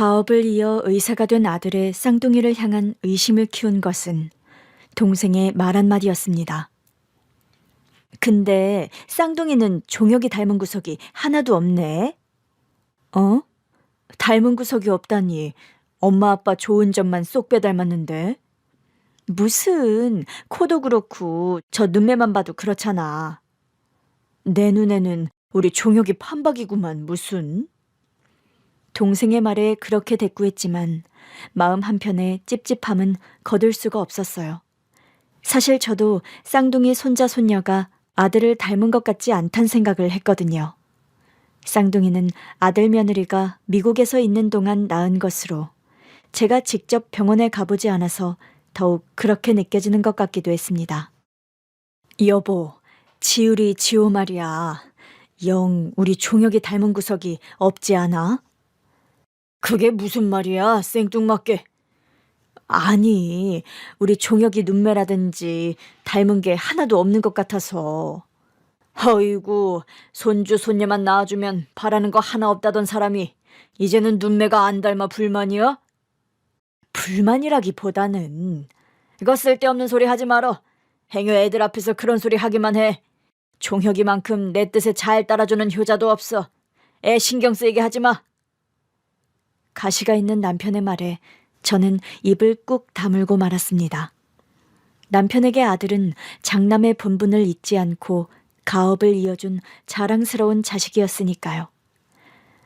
가업을 이어 의사가 된 아들의 쌍둥이를 향한 의심을 키운 것은 동생의 말 한마디였습니다. 근데 쌍둥이는 종혁이 닮은 구석이 하나도 없네. 어? 닮은 구석이 없다니. 엄마 아빠 좋은 점만 쏙 빼닮았는데. 무슨, 코도 그렇고 저 눈매만 봐도 그렇잖아. 내 눈에는 우리 종혁이 판박이구만 무슨. 동생의 말에 그렇게 대꾸했지만 마음 한편에 찝찝함은 거둘 수가 없었어요. 사실 저도 쌍둥이 손자 손녀가 아들을 닮은 것 같지 않단 생각을 했거든요. 쌍둥이는 아들 며느리가 미국에서 있는 동안 낳은 것으로 제가 직접 병원에 가보지 않아서 더욱 그렇게 느껴지는 것 같기도 했습니다. 여보, 지율이 지호 말이야. 영 우리 종혁이 닮은 구석이 없지 않아? 그게 무슨 말이야, 생뚱맞게. 아니, 우리 종혁이 눈매라든지 닮은 게 하나도 없는 것 같아서. 어이구, 손주 손녀만 낳아주면 바라는 거 하나 없다던 사람이 이제는 눈매가 안 닮아 불만이야? 불만이라기보다는 이거 쓸데없는 소리 하지 말어. 행여 애들 앞에서 그런 소리 하기만 해. 종혁이만큼 내 뜻에 잘 따라주는 효자도 없어. 애 신경 쓰이게 하지 마. 가시가 있는 남편의 말에 저는 입을 꾹 다물고 말았습니다. 남편에게 아들은 장남의 본분을 잊지 않고 가업을 이어준 자랑스러운 자식이었으니까요.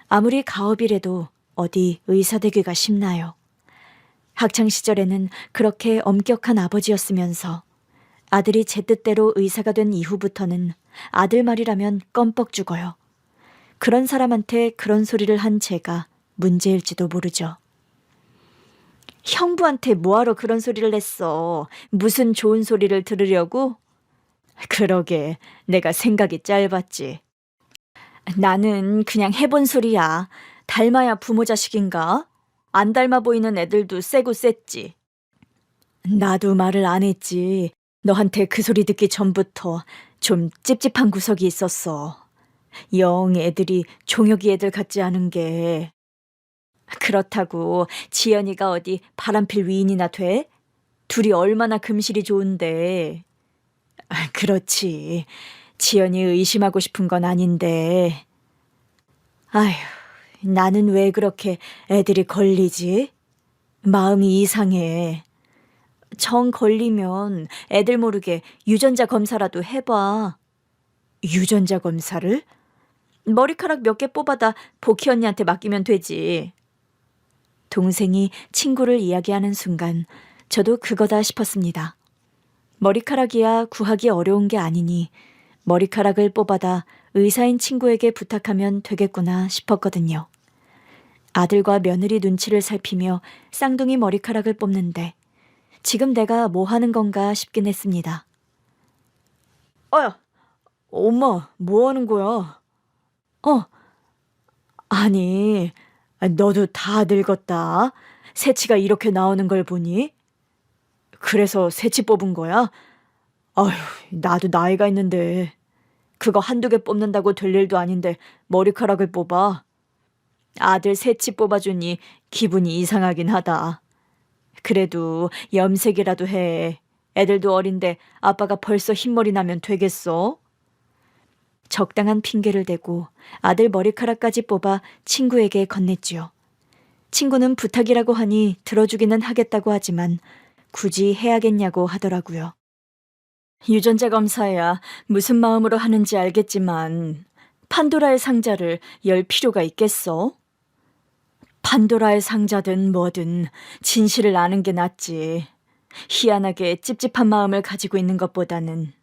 아무리 가업이라도 어디 의사 되기가 쉽나요? 학창시절에는 그렇게 엄격한 아버지였으면서 아들이 제 뜻대로 의사가 된 이후부터는 아들 말이라면 껌뻑 죽어요. 그런 사람한테 그런 소리를 한 제가 문제일지도 모르죠. 형부한테 뭐하러 그런 소리를 했어? 무슨 좋은 소리를 들으려고? 그러게, 내가 생각이 짧았지. 나는 그냥 해본 소리야. 닮아야 부모 자식인가? 안 닮아 보이는 애들도 세고 셌지. 나도 말을 안 했지. 너한테 그 소리 듣기 전부터 좀 찝찝한 구석이 있었어. 영 애들이 종혁이 애들 같지 않은 게. 그렇다고 지연이가 어디 바람필 위인이나 돼? 둘이 얼마나 금실이 좋은데. 그렇지. 지연이 의심하고 싶은 건 아닌데. 아휴, 나는 왜 그렇게 애들이 걸리지? 마음이 이상해. 정 걸리면 애들 모르게 유전자 검사라도 해봐. 유전자 검사를? 머리카락 몇 개 뽑아다 복희 언니한테 맡기면 되지. 동생이 친구를 이야기하는 순간 저도 그거다 싶었습니다. 머리카락이야 구하기 어려운 게 아니니 머리카락을 뽑아다 의사인 친구에게 부탁하면 되겠구나 싶었거든요. 아들과 며느리 눈치를 살피며 쌍둥이 머리카락을 뽑는데 지금 내가 뭐 하는 건가 싶긴 했습니다. 엄마, 뭐 하는 거야? 아니, 너도 다 늙었다. 새치가 이렇게 나오는 걸 보니? 그래서 새치 뽑은 거야? 아휴, 나도 나이가 있는데. 그거 한두 개 뽑는다고 될 일도 아닌데 머리카락을 뽑아. 아들 새치 뽑아주니 기분이 이상하긴 하다. 그래도 염색이라도 해. 애들도 어린데 아빠가 벌써 흰머리 나면 되겠어? 적당한 핑계를 대고 아들 머리카락까지 뽑아 친구에게 건넸지요. 친구는 부탁이라고 하니 들어주기는 하겠다고 하지만 굳이 해야겠냐고 하더라고요. 유전자 검사야 무슨 마음으로 하는지 알겠지만 판도라의 상자를 열 필요가 있겠어? 판도라의 상자든 뭐든 진실을 아는 게 낫지. 희한하게 찝찝한 마음을 가지고 있는 것보다는.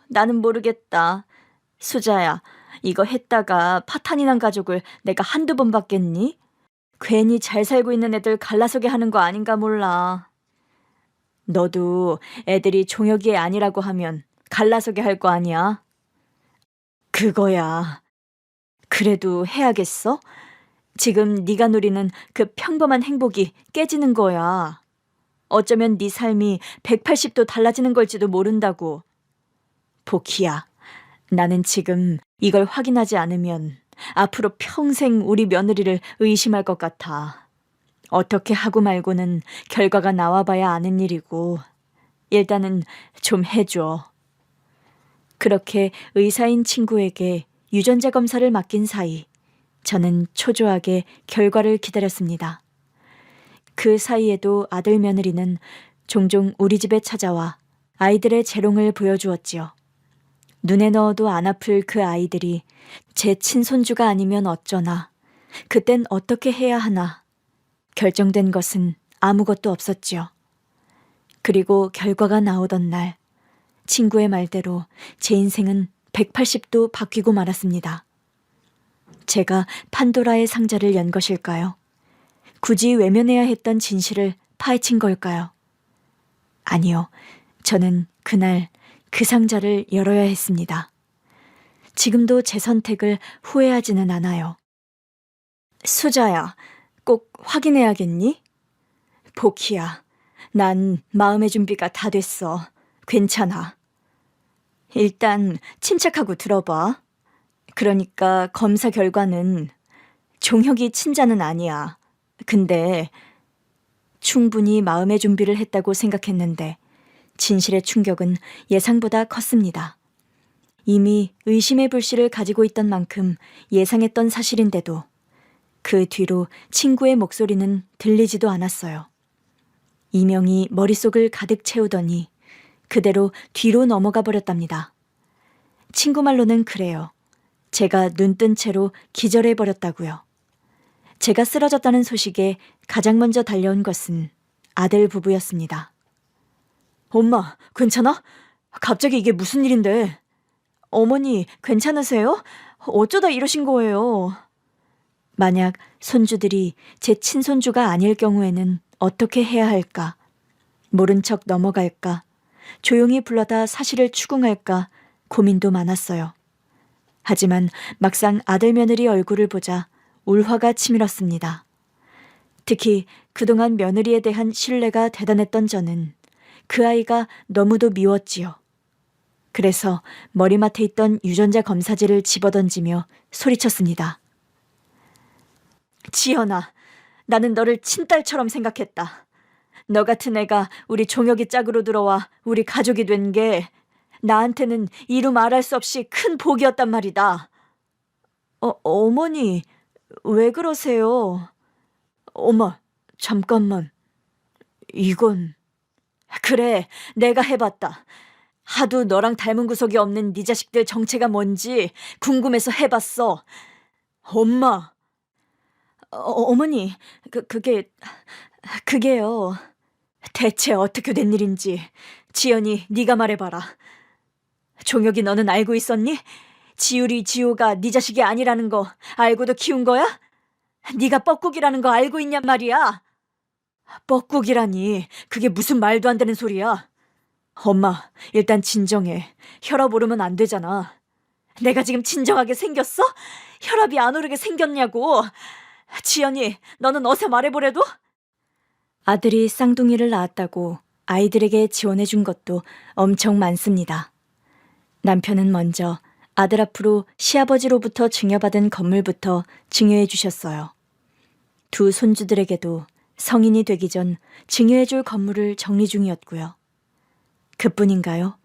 나는 모르겠다. 수자야, 이거 했다가 파탄이 난 가족을 내가 한두 번 봤겠니? 괜히 잘 살고 있는 애들 갈라서게 하는 거 아닌가 몰라. 너도 애들이 종혁이 애 아니라고 하면 갈라서게 할 거 아니야? 그거야. 그래도 해야겠어? 지금 네가 누리는 그 평범한 행복이 깨지는 거야. 어쩌면 네 삶이 180도 달라지는 걸지도 모른다고. 복희야, 나는 지금 이걸 확인하지 않으면 앞으로 평생 우리 며느리를 의심할 것 같아. 어떻게 하고 말고는 결과가 나와봐야 아는 일이고 일단은 좀 해줘. 그렇게 의사인 친구에게 유전자 검사를 맡긴 사이 저는 초조하게 결과를 기다렸습니다. 그 사이에도 아들 며느리는 종종 우리 집에 찾아와 아이들의 재롱을 보여주었지요. 눈에 넣어도 안 아플 그 아이들이 제 친손주가 아니면 어쩌나, 그땐 어떻게 해야 하나, 결정된 것은 아무것도 없었지요. 그리고 결과가 나오던 날, 친구의 말대로 제 인생은 180도 바뀌고 말았습니다. 제가 판도라의 상자를 연 것일까요? 굳이 외면해야 했던 진실을 파헤친 걸까요? 아니요. 저는 그날 그 상자를 열어야 했습니다. 지금도 제 선택을 후회하지는 않아요. 수자야, 꼭 확인해야겠니? 복희야, 난 마음의 준비가 다 됐어. 괜찮아. 일단 침착하고 들어봐. 그러니까 검사 결과는 종혁이 친자는 아니야. 근데 충분히 마음의 준비를 했다고 생각했는데 진실의 충격은 예상보다 컸습니다. 이미 의심의 불씨를 가지고 있던 만큼 예상했던 사실인데도 그 뒤로 친구의 목소리는 들리지도 않았어요. 이명이 머릿속을 가득 채우더니 그대로 뒤로 넘어가 버렸답니다. 친구 말로는 그래요. 제가 눈뜬 채로 기절해버렸다고요. 제가 쓰러졌다는 소식에 가장 먼저 달려온 것은 아들 부부였습니다. 엄마, 괜찮아? 갑자기 이게 무슨 일인데? 어머니, 괜찮으세요? 어쩌다 이러신 거예요? 만약 손주들이 제 친손주가 아닐 경우에는 어떻게 해야 할까? 모른 척 넘어갈까? 조용히 불러다 사실을 추궁할까? 고민도 많았어요. 하지만 막상 아들 며느리 얼굴을 보자 울화가 치밀었습니다. 특히 그동안 며느리에 대한 신뢰가 대단했던 저는 그 아이가 너무도 미웠지요. 그래서 머리맡에 있던 유전자 검사지를 집어던지며 소리쳤습니다. 지연아, 나는 너를 친딸처럼 생각했다. 너 같은 애가 우리 종혁이 짝으로 들어와 우리 가족이 된 게 나한테는 이루 말할 수 없이 큰 복이었단 말이다. 어머니, 왜 그러세요? 엄마, 잠깐만. 이건... 그래, 내가 해봤다. 하도 너랑 닮은 구석이 없는 네 자식들 정체가 뭔지 궁금해서 해봤어. 엄마. 어머니, 그게요. 대체 어떻게 된 일인지 지연이 네가 말해봐라. 종혁이 너는 알고 있었니? 지율이 지호가 네 자식이 아니라는 거 알고도 키운 거야? 네가 뻐꾸기라는 거 알고 있냔 말이야. 뻐꾸기라니 그게 무슨 말도 안 되는 소리야. 엄마, 일단 진정해. 혈압 오르면 안 되잖아. 내가 지금 진정하게 생겼어? 혈압이 안 오르게 생겼냐고. 지연이, 너는 어서 말해보래도? 아들이 쌍둥이를 낳았다고 아이들에게 지원해준 것도 엄청 많습니다. 남편은 먼저 아들 앞으로 시아버지로부터 증여받은 건물부터 증여해 주셨어요. 두 손주들에게도 성인이 되기 전 증여해줄 건물을 정리 중이었고요. 그뿐인가요?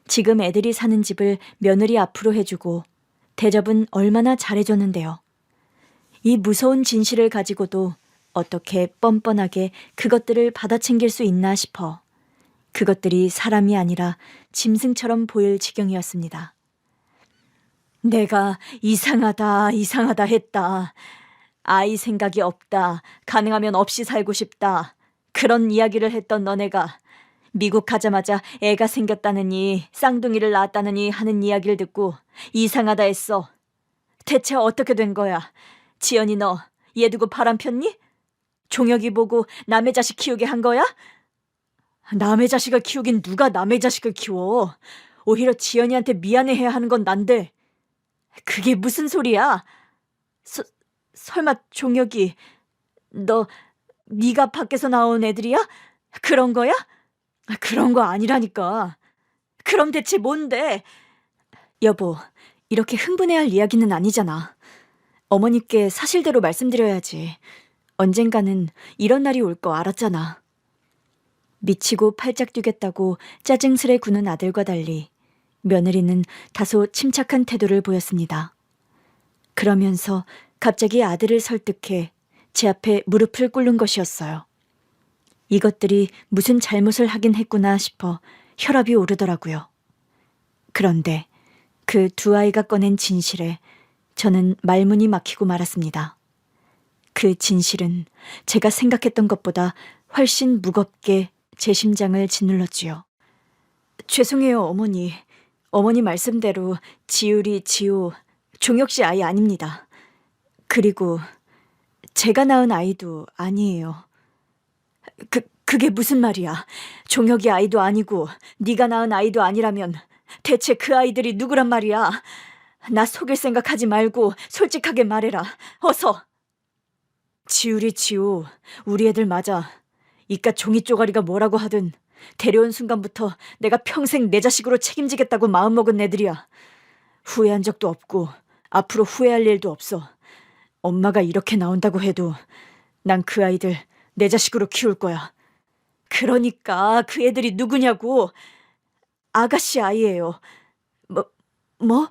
지금 애들이 사는 집을 며느리 앞으로 해주고 대접은 얼마나 잘해줬는데요. 이 무서운 진실을 가지고도 어떻게 뻔뻔하게 그것들을 받아챙길 수 있나 싶어 그것들이 사람이 아니라 짐승처럼 보일 지경이었습니다. 내가 이상하다 했다. 아이 생각이 없다. 가능하면 없이 살고 싶다. 그런 이야기를 했던 너네가 미국 가자마자 애가 생겼다느니 쌍둥이를 낳았다느니 하는 이야기를 듣고 이상하다 했어. 대체 어떻게 된 거야? 지연이 너 얘 두고 바람 폈니? 종혁이 보고 남의 자식 키우게 한 거야? 남의 자식을 키우긴 누가 남의 자식을 키워. 오히려 지연이한테 미안해해야 하는 건 난데. 그게 무슨 소리야? 설마 종혁이 네가 밖에서 나온 애들이야? 그런 거야? 그런 거 아니라니까. 그럼 대체 뭔데? 여보, 이렇게 흥분해야 할 이야기는 아니잖아. 어머니께 사실대로 말씀드려야지. 언젠가는 이런 날이 올 거 알았잖아. 미치고 팔짝 뛰겠다고 짜증스레 구는 아들과 달리 며느리는 다소 침착한 태도를 보였습니다. 그러면서 갑자기 아들을 설득해 제 앞에 무릎을 꿇는 것이었어요. 이것들이 무슨 잘못을 하긴 했구나 싶어 혈압이 오르더라고요. 그런데 그 두 아이가 꺼낸 진실에 저는 말문이 막히고 말았습니다. 그 진실은 제가 생각했던 것보다 훨씬 무겁게 제 심장을 짓눌렀지요. 죄송해요, 어머니. 어머니 말씀대로 지율이 지호, 종혁 씨 아이 아닙니다. 그리고 제가 낳은 아이도 아니에요. 그게 무슨 말이야? 종혁이 아이도 아니고 네가 낳은 아이도 아니라면 대체 그 아이들이 누구란 말이야? 나 속일 생각하지 말고 솔직하게 말해라. 어서. 지율이 지호, 우리 애들 맞아. 이깟 종이 쪼가리가 뭐라고 하든 데려온 순간부터 내가 평생 내 자식으로 책임지겠다고 마음먹은 애들이야. 후회한 적도 없고 앞으로 후회할 일도 없어. 엄마가 이렇게 나온다고 해도 난 그 아이들 내 자식으로 키울 거야. 그러니까 그 애들이 누구냐고. 아가씨 아이예요. 뭐?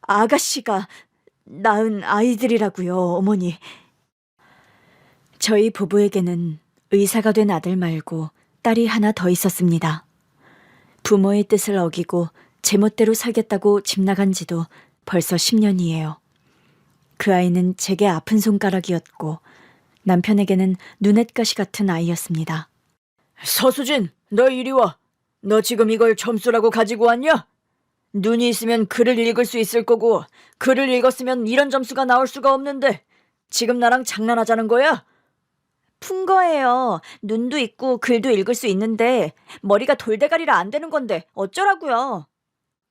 아가씨가 낳은 아이들이라고요, 어머니. 저희 부부에게는 의사가 된 아들 말고 딸이 하나 더 있었습니다. 부모의 뜻을 어기고 제멋대로 살겠다고 집 나간 지도 벌써 10년이에요. 그 아이는 제게 아픈 손가락이었고 남편에게는 눈엣가시 같은 아이였습니다. 서수진, 너 이리 와. 너 지금 이걸 점수라고 가지고 왔냐? 눈이 있으면 글을 읽을 수 있을 거고 글을 읽었으면 이런 점수가 나올 수가 없는데 지금 나랑 장난하자는 거야? 푼 거예요. 눈도 있고 글도 읽을 수 있는데 머리가 돌대가리라 안 되는 건데 어쩌라고요?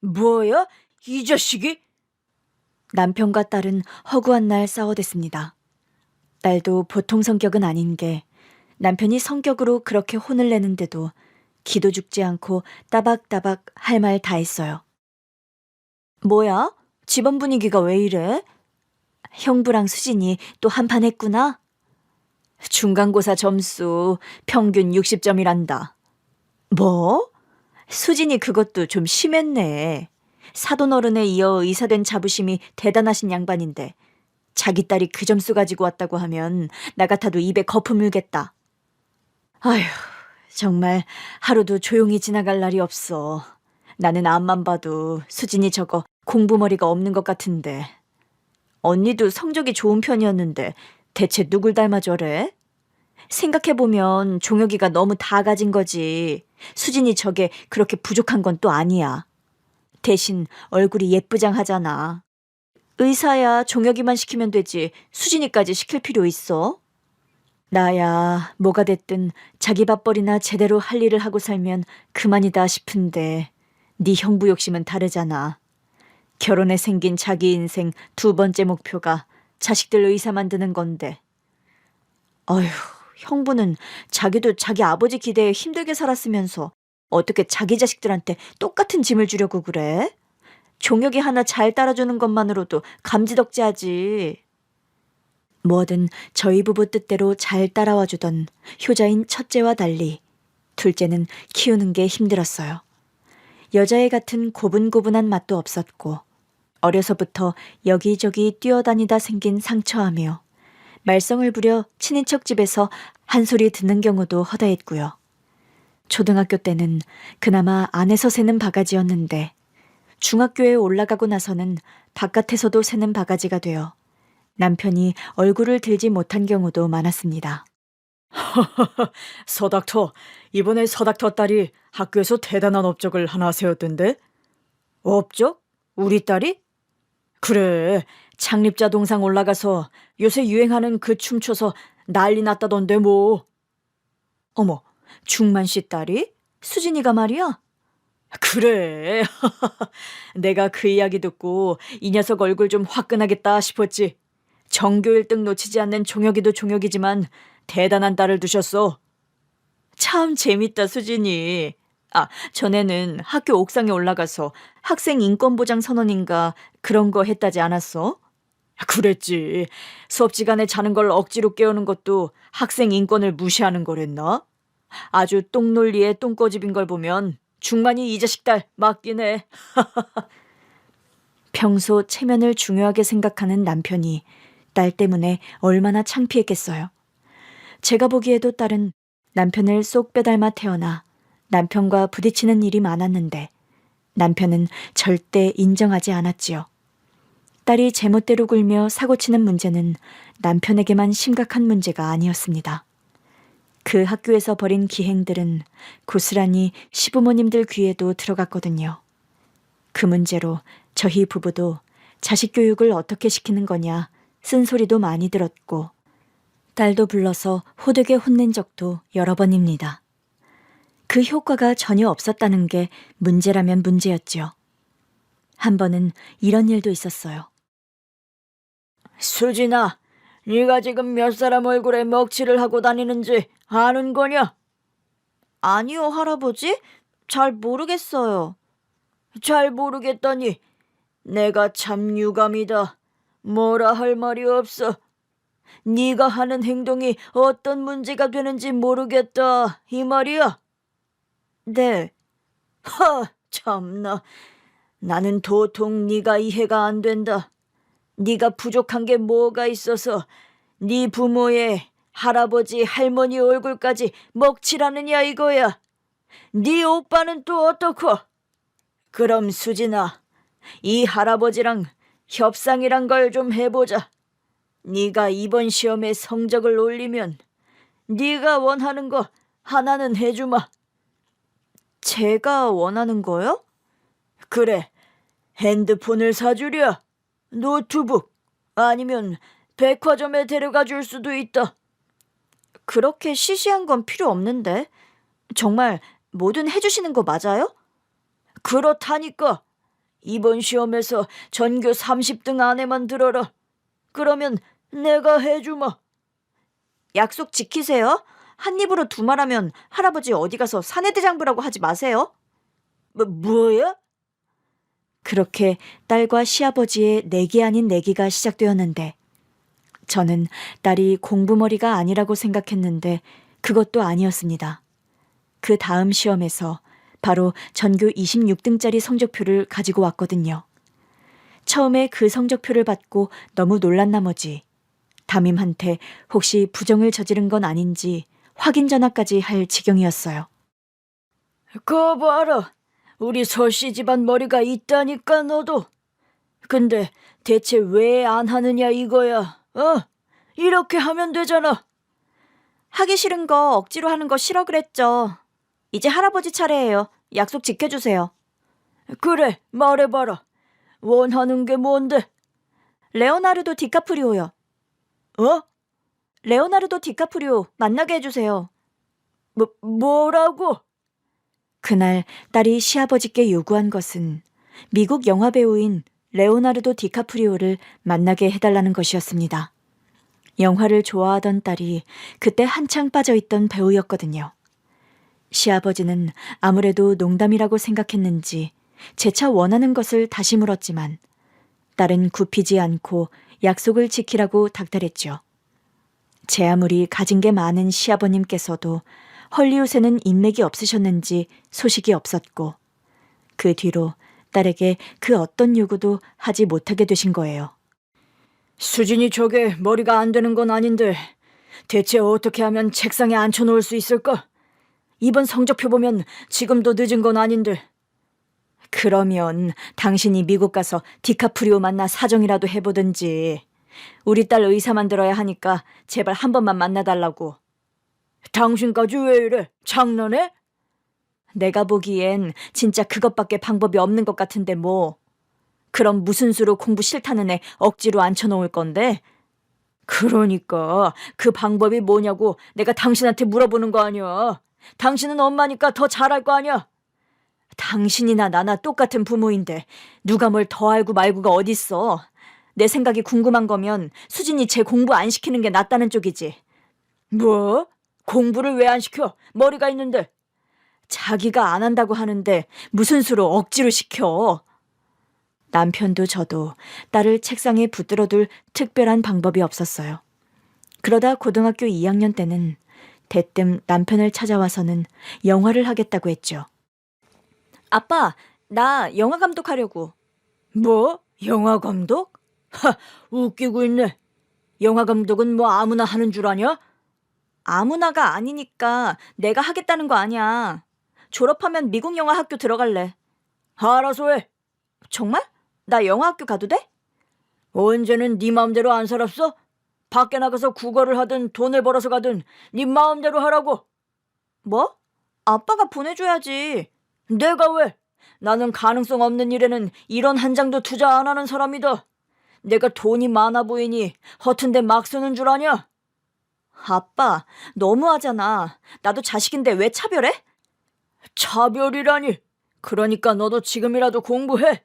뭐야? 이 자식이? 남편과 딸은 허구한 날 싸워댔습니다. 딸도 보통 성격은 아닌 게 남편이 성격으로 그렇게 혼을 내는데도 기도 죽지 않고 따박따박 할 말 다 했어요. 뭐야? 집안 분위기가 왜 이래? 형부랑 수진이 또 한판 했구나? 중간고사 점수 평균 60점이란다. 뭐? 수진이 그것도 좀 심했네. 사돈어른에 이어 의사된 자부심이 대단하신 양반인데 자기 딸이 그 점수 가지고 왔다고 하면 나 같아도 입에 거품 물겠다. 아휴, 정말 하루도 조용히 지나갈 날이 없어. 나는 앞만 봐도 수진이 저거 공부머리가 없는 것 같은데. 언니도 성적이 좋은 편이었는데 대체 누굴 닮아 저래? 생각해보면 종혁이가 너무 다 가진 거지. 수진이 저게 그렇게 부족한 건 또 아니야. 대신 얼굴이 예쁘장하잖아. 의사야 종혁이만 시키면 되지 수진이까지 시킬 필요 있어? 나야 뭐가 됐든 자기 밥벌이나 제대로 할 일을 하고 살면 그만이다 싶은데 네 형부 욕심은 다르잖아. 결혼에 생긴 자기 인생 두 번째 목표가 자식들 의사 만드는 건데. 어휴, 형부는 자기도 자기 아버지 기대에 힘들게 살았으면서 어떻게 자기 자식들한테 똑같은 짐을 주려고 그래? 종혁이 하나 잘 따라주는 것만으로도 감지덕지하지. 뭐든 저희 부부 뜻대로 잘 따라와주던 효자인 첫째와 달리 둘째는 키우는 게 힘들었어요. 여자애 같은 고분고분한 맛도 없었고 어려서부터 여기저기 뛰어다니다 생긴 상처하며 말썽을 부려 친인척 집에서 한 소리 듣는 경우도 허다했고요. 초등학교 때는 그나마 안에서 새는 바가지였는데 중학교에 올라가고 나서는 바깥에서도 새는 바가지가 되어 남편이 얼굴을 들지 못한 경우도 많았습니다. 서닥터, 이번에 서닥터 딸이 학교에서 대단한 업적을 하나 세웠던데? 업적? 우리 딸이? 그래, 창립자 동상 올라가서 요새 유행하는 그 춤 춰서 난리 났다던데 뭐. 어머, 중만 씨 딸이? 수진이가 말이야? 그래. 내가 그 이야기 듣고 이 녀석 얼굴 좀 화끈하겠다 싶었지. 전교 1등 놓치지 않는 종혁이도 종혁이지만 대단한 딸을 두셨어. 참 재밌다, 수진이. 아, 전에는 학교 옥상에 올라가서 학생 인권보장 선언인가 그런 거 했다지 않았어? 그랬지. 수업 시간에 자는 걸 억지로 깨우는 것도 학생 인권을 무시하는 거랬나? 아주 똥논리의 똥꼬집인 걸 보면 중만이 이 자식 딸 맞긴 해. 평소 체면을 중요하게 생각하는 남편이 딸 때문에 얼마나 창피했겠어요. 제가 보기에도 딸은 남편을 쏙 빼닮아 태어나 남편과 부딪히는 일이 많았는데 남편은 절대 인정하지 않았지요. 딸이 제멋대로 굴며 사고치는 문제는 남편에게만 심각한 문제가 아니었습니다. 그 학교에서 벌인 기행들은 고스란히 시부모님들 귀에도 들어갔거든요. 그 문제로 저희 부부도 자식 교육을 어떻게 시키는 거냐 쓴소리도 많이 들었고 딸도 불러서 호되게 혼낸 적도 여러 번입니다. 그 효과가 전혀 없었다는 게 문제라면 문제였지요. 한 번은 이런 일도 있었어요. 수진아, 네가 지금 몇 사람 얼굴에 먹칠을 하고 다니는지 아는 거냐? 아니요, 할아버지. 잘 모르겠어요. 잘 모르겠다니. 내가 참 유감이다. 뭐라 할 말이 없어. 네가 하는 행동이 어떤 문제가 되는지 모르겠다, 이 말이야. 네. 참나. 나는 도통 네가 이해가 안 된다. 네가 부족한 게 뭐가 있어서 네 부모의 할아버지, 할머니 얼굴까지 먹칠하느냐 이거야. 네 오빠는 또 어떻고? 그럼 수진아, 이 할아버지랑 협상이란 걸 좀 해보자. 네가 이번 시험에 성적을 올리면 네가 원하는 거 하나는 해주마. 제가 원하는 거요? 그래, 핸드폰을 사주랴. 노트북 아니면 백화점에 데려가 줄 수도 있다. 그렇게 시시한 건 필요 없는데. 정말 뭐든 해주시는 거 맞아요? 그렇다니까. 이번 시험에서 전교 30등 안에만 들어라. 그러면 내가 해주마. 약속 지키세요. 한 입으로 두 말하면 할아버지 어디 가서 사내대장부라고 하지 마세요. 뭐야? 그렇게 딸과 시아버지의 내기 아닌 내기가 시작되었는데 저는 딸이 공부머리가 아니라고 생각했는데 그것도 아니었습니다. 그 다음 시험에서 바로 전교 26등짜리 성적표를 가지고 왔거든요. 처음에 그 성적표를 받고 너무 놀란 나머지 담임한테 혹시 부정을 저지른 건 아닌지 확인 전화까지 할 지경이었어요. 그거 봐라. 우리 서씨 집안 머리가 있다니까 너도. 근데 대체 왜 안 하느냐 이거야. 이렇게 하면 되잖아. 하기 싫은 거 억지로 하는 거 싫어 그랬죠. 이제 할아버지 차례예요. 약속 지켜주세요. 그래, 말해봐라. 원하는 게 뭔데? 레오나르도 디카프리오요. 레오나르도 디카프리오 만나게 해주세요. 뭐라고? 그날 딸이 시아버지께 요구한 것은 미국 영화배우인 레오나르도 디카프리오를 만나게 해달라는 것이었습니다. 영화를 좋아하던 딸이 그때 한창 빠져있던 배우였거든요. 시아버지는 아무래도 농담이라고 생각했는지 재차 원하는 것을 다시 물었지만 딸은 굽히지 않고 약속을 지키라고 닥달했죠. 제 아무리 가진 게 많은 시아버님께서도 헐리우드에는 인맥이 없으셨는지 소식이 없었고 그 뒤로 딸에게 그 어떤 요구도 하지 못하게 되신 거예요. 수진이 저게 머리가 안 되는 건 아닌데 대체 어떻게 하면 책상에 앉혀놓을 수 있을까? 이번 성적표 보면 지금도 늦은 건 아닌데. 그러면 당신이 미국 가서 디카프리오 만나 사정이라도 해보든지. 우리 딸 의사 만들어야 하니까 제발 한 번만 만나달라고. 당신까지 왜 이래? 장난해? 내가 보기엔 진짜 그것밖에 방법이 없는 것 같은데 뭐. 그럼 무슨 수로 공부 싫다는 애 억지로 앉혀놓을 건데? 그러니까 그 방법이 뭐냐고 내가 당신한테 물어보는 거 아니야. 당신은 엄마니까 더 잘할 거 아니야. 당신이나 나나 똑같은 부모인데 누가 뭘 더 알고 말고가 어딨어. 내 생각이 궁금한 거면 수진이 쟤 공부 안 시키는 게 낫다는 쪽이지. 뭐? 공부를 왜 안 시켜? 머리가 있는데. 자기가 안 한다고 하는데 무슨 수로 억지로 시켜. 남편도 저도 딸을 책상에 붙들어둘 특별한 방법이 없었어요. 그러다 고등학교 2학년 때는 대뜸 남편을 찾아와서는 영화를 하겠다고 했죠. 아빠, 나 영화 감독하려고. 뭐? 영화 감독? 하, 웃기고 있네. 영화 감독은 뭐 아무나 하는 줄 아냐? 아무나가 아니니까 내가 하겠다는 거 아니야. 졸업하면 미국 영화 학교 들어갈래. 알아서 해. 정말? 나 영화 학교 가도 돼? 언제는 네 마음대로 안 살았어? 밖에 나가서 국어를 하든 돈을 벌어서 가든 네 마음대로 하라고. 뭐? 아빠가 보내줘야지. 내가 왜? 나는 가능성 없는 일에는 이런 한 장도 투자 안 하는 사람이다. 내가 돈이 많아 보이니 허튼 데 막 쓰는 줄 아냐? 아빠, 너무하잖아. 나도 자식인데 왜 차별해? 차별이라니. 그러니까 너도 지금이라도 공부해.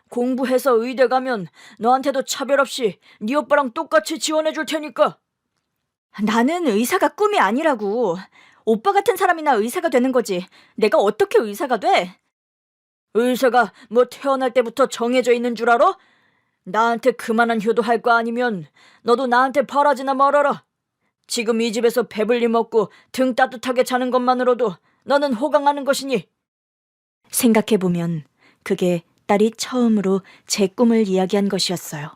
공부해서 의대 가면 너한테도 차별 없이 네 오빠랑 똑같이 지원해 줄 테니까. 나는 의사가 꿈이 아니라고. 오빠 같은 사람이나 의사가 되는 거지. 내가 어떻게 의사가 돼? 의사가 뭐 태어날 때부터 정해져 있는 줄 알아? 나한테 그만한 효도할 거 아니면 너도 나한테 바라지나 말아라. 지금 이 집에서 배불리 먹고 등 따뜻하게 자는 것만으로도 너는 호강하는 것이니. 생각해보면 그게 딸이 처음으로 제 꿈을 이야기한 것이었어요.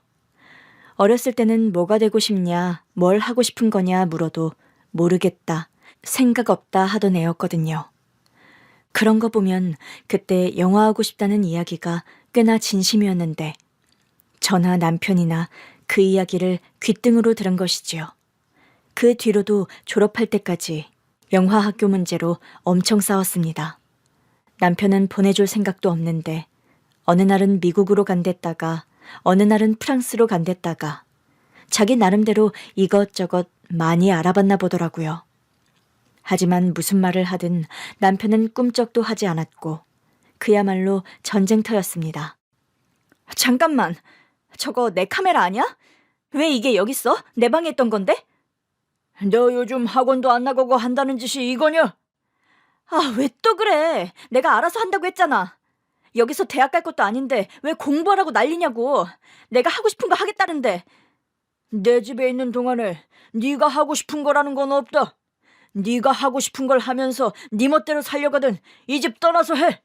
어렸을 때는 뭐가 되고 싶냐, 뭘 하고 싶은 거냐 물어도 모르겠다, 생각 없다 하던 애였거든요. 그런 거 보면 그때 영화하고 싶다는 이야기가 꽤나 진심이었는데 저나 남편이나 그 이야기를 귓등으로 들은 것이지요. 그 뒤로도 졸업할 때까지 영화학교 문제로 엄청 싸웠습니다. 남편은 보내줄 생각도 없는데 어느 날은 미국으로 간댔다가 어느 날은 프랑스로 간댔다가 자기 나름대로 이것저것 많이 알아봤나 보더라고요. 하지만 무슨 말을 하든 남편은 꿈쩍도 하지 않았고 그야말로 전쟁터였습니다. 잠깐만, 저거 내 카메라 아니야? 왜 이게 여기 있어? 내 방에 있던 건데? 너 요즘 학원도 안 나가고 한다는 짓이 이거냐? 아, 왜 또 그래? 내가 알아서 한다고 했잖아. 여기서 대학 갈 것도 아닌데 왜 공부하라고 난리냐고. 내가 하고 싶은 거 하겠다는데. 내 집에 있는 동안에 네가 하고 싶은 거라는 건 없다. 네가 하고 싶은 걸 하면서 네 멋대로 살려가든 이 집 떠나서 해.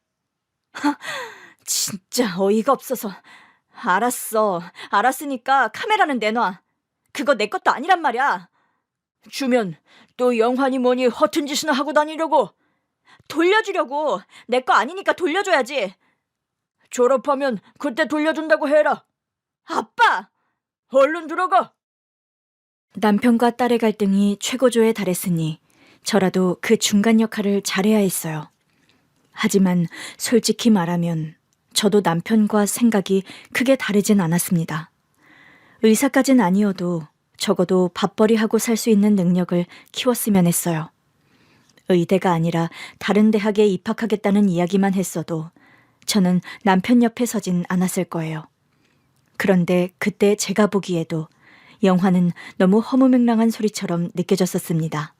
진짜 어이가 없어서. 알았어. 알았으니까 카메라는 내놔. 그거 내 것도 아니란 말이야. 주면 또 영환이 뭐니 허튼 짓이나 하고 다니려고. 돌려주려고. 내 거 아니니까 돌려줘야지. 졸업하면 그때 돌려준다고 해라. 아빠! 얼른 들어가. 남편과 딸의 갈등이 최고조에 달했으니 저라도 그 중간 역할을 잘해야 했어요. 하지만 솔직히 말하면 저도 남편과 생각이 크게 다르진 않았습니다. 의사까진 아니어도 적어도 밥벌이하고 살 수 있는 능력을 키웠으면 했어요. 의대가 아니라 다른 대학에 입학하겠다는 이야기만 했어도 저는 남편 옆에 서진 않았을 거예요. 그런데 그때 제가 보기에도 영화는 너무 허무맹랑한 소리처럼 느껴졌었습니다.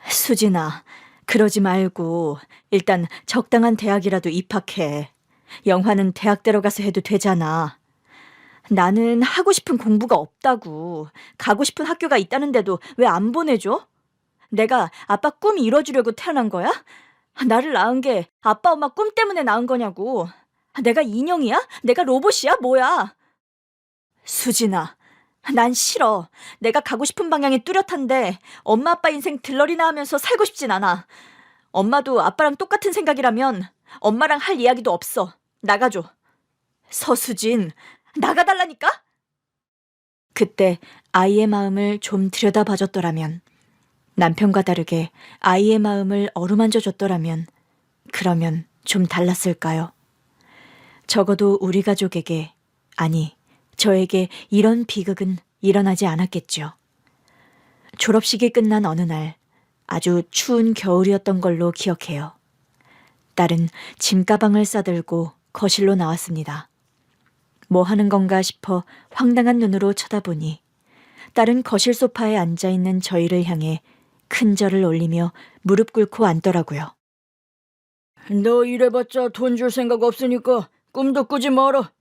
수진아, 그러지 말고 일단 적당한 대학이라도 입학해. 영화는 대학 들어가서 해도 되잖아. 나는 하고 싶은 공부가 없다고. 가고 싶은 학교가 있다는데도 왜 안 보내줘? 내가 아빠 꿈 이뤄주려고 태어난 거야? 나를 낳은 게 아빠 엄마 꿈 때문에 낳은 거냐고. 내가 인형이야? 내가 로봇이야? 뭐야? 수진아, 난 싫어. 내가 가고 싶은 방향이 뚜렷한데 엄마 아빠 인생 들러리나 하면서 살고 싶진 않아. 엄마도 아빠랑 똑같은 생각이라면 엄마랑 할 이야기도 없어. 나가줘. 서수진, 나가달라니까? 그때 아이의 마음을 좀 들여다봐줬더라면, 남편과 다르게 아이의 마음을 어루만져줬더라면 그러면 좀 달랐을까요? 적어도 우리 가족에게, 아니 저에게 이런 비극은 일어나지 않았겠죠. 졸업식이 끝난 어느 날 아주 추운 겨울이었던 걸로 기억해요. 딸은 짐가방을 싸들고 거실로 나왔습니다. 뭐 하는 건가 싶어 황당한 눈으로 쳐다보니 딸은 거실 소파에 앉아있는 저희를 향해 큰 절을 올리며 무릎 꿇고 앉더라고요. 너 이래봤자 돈 줄 생각 없으니까 꿈도 꾸지 마라.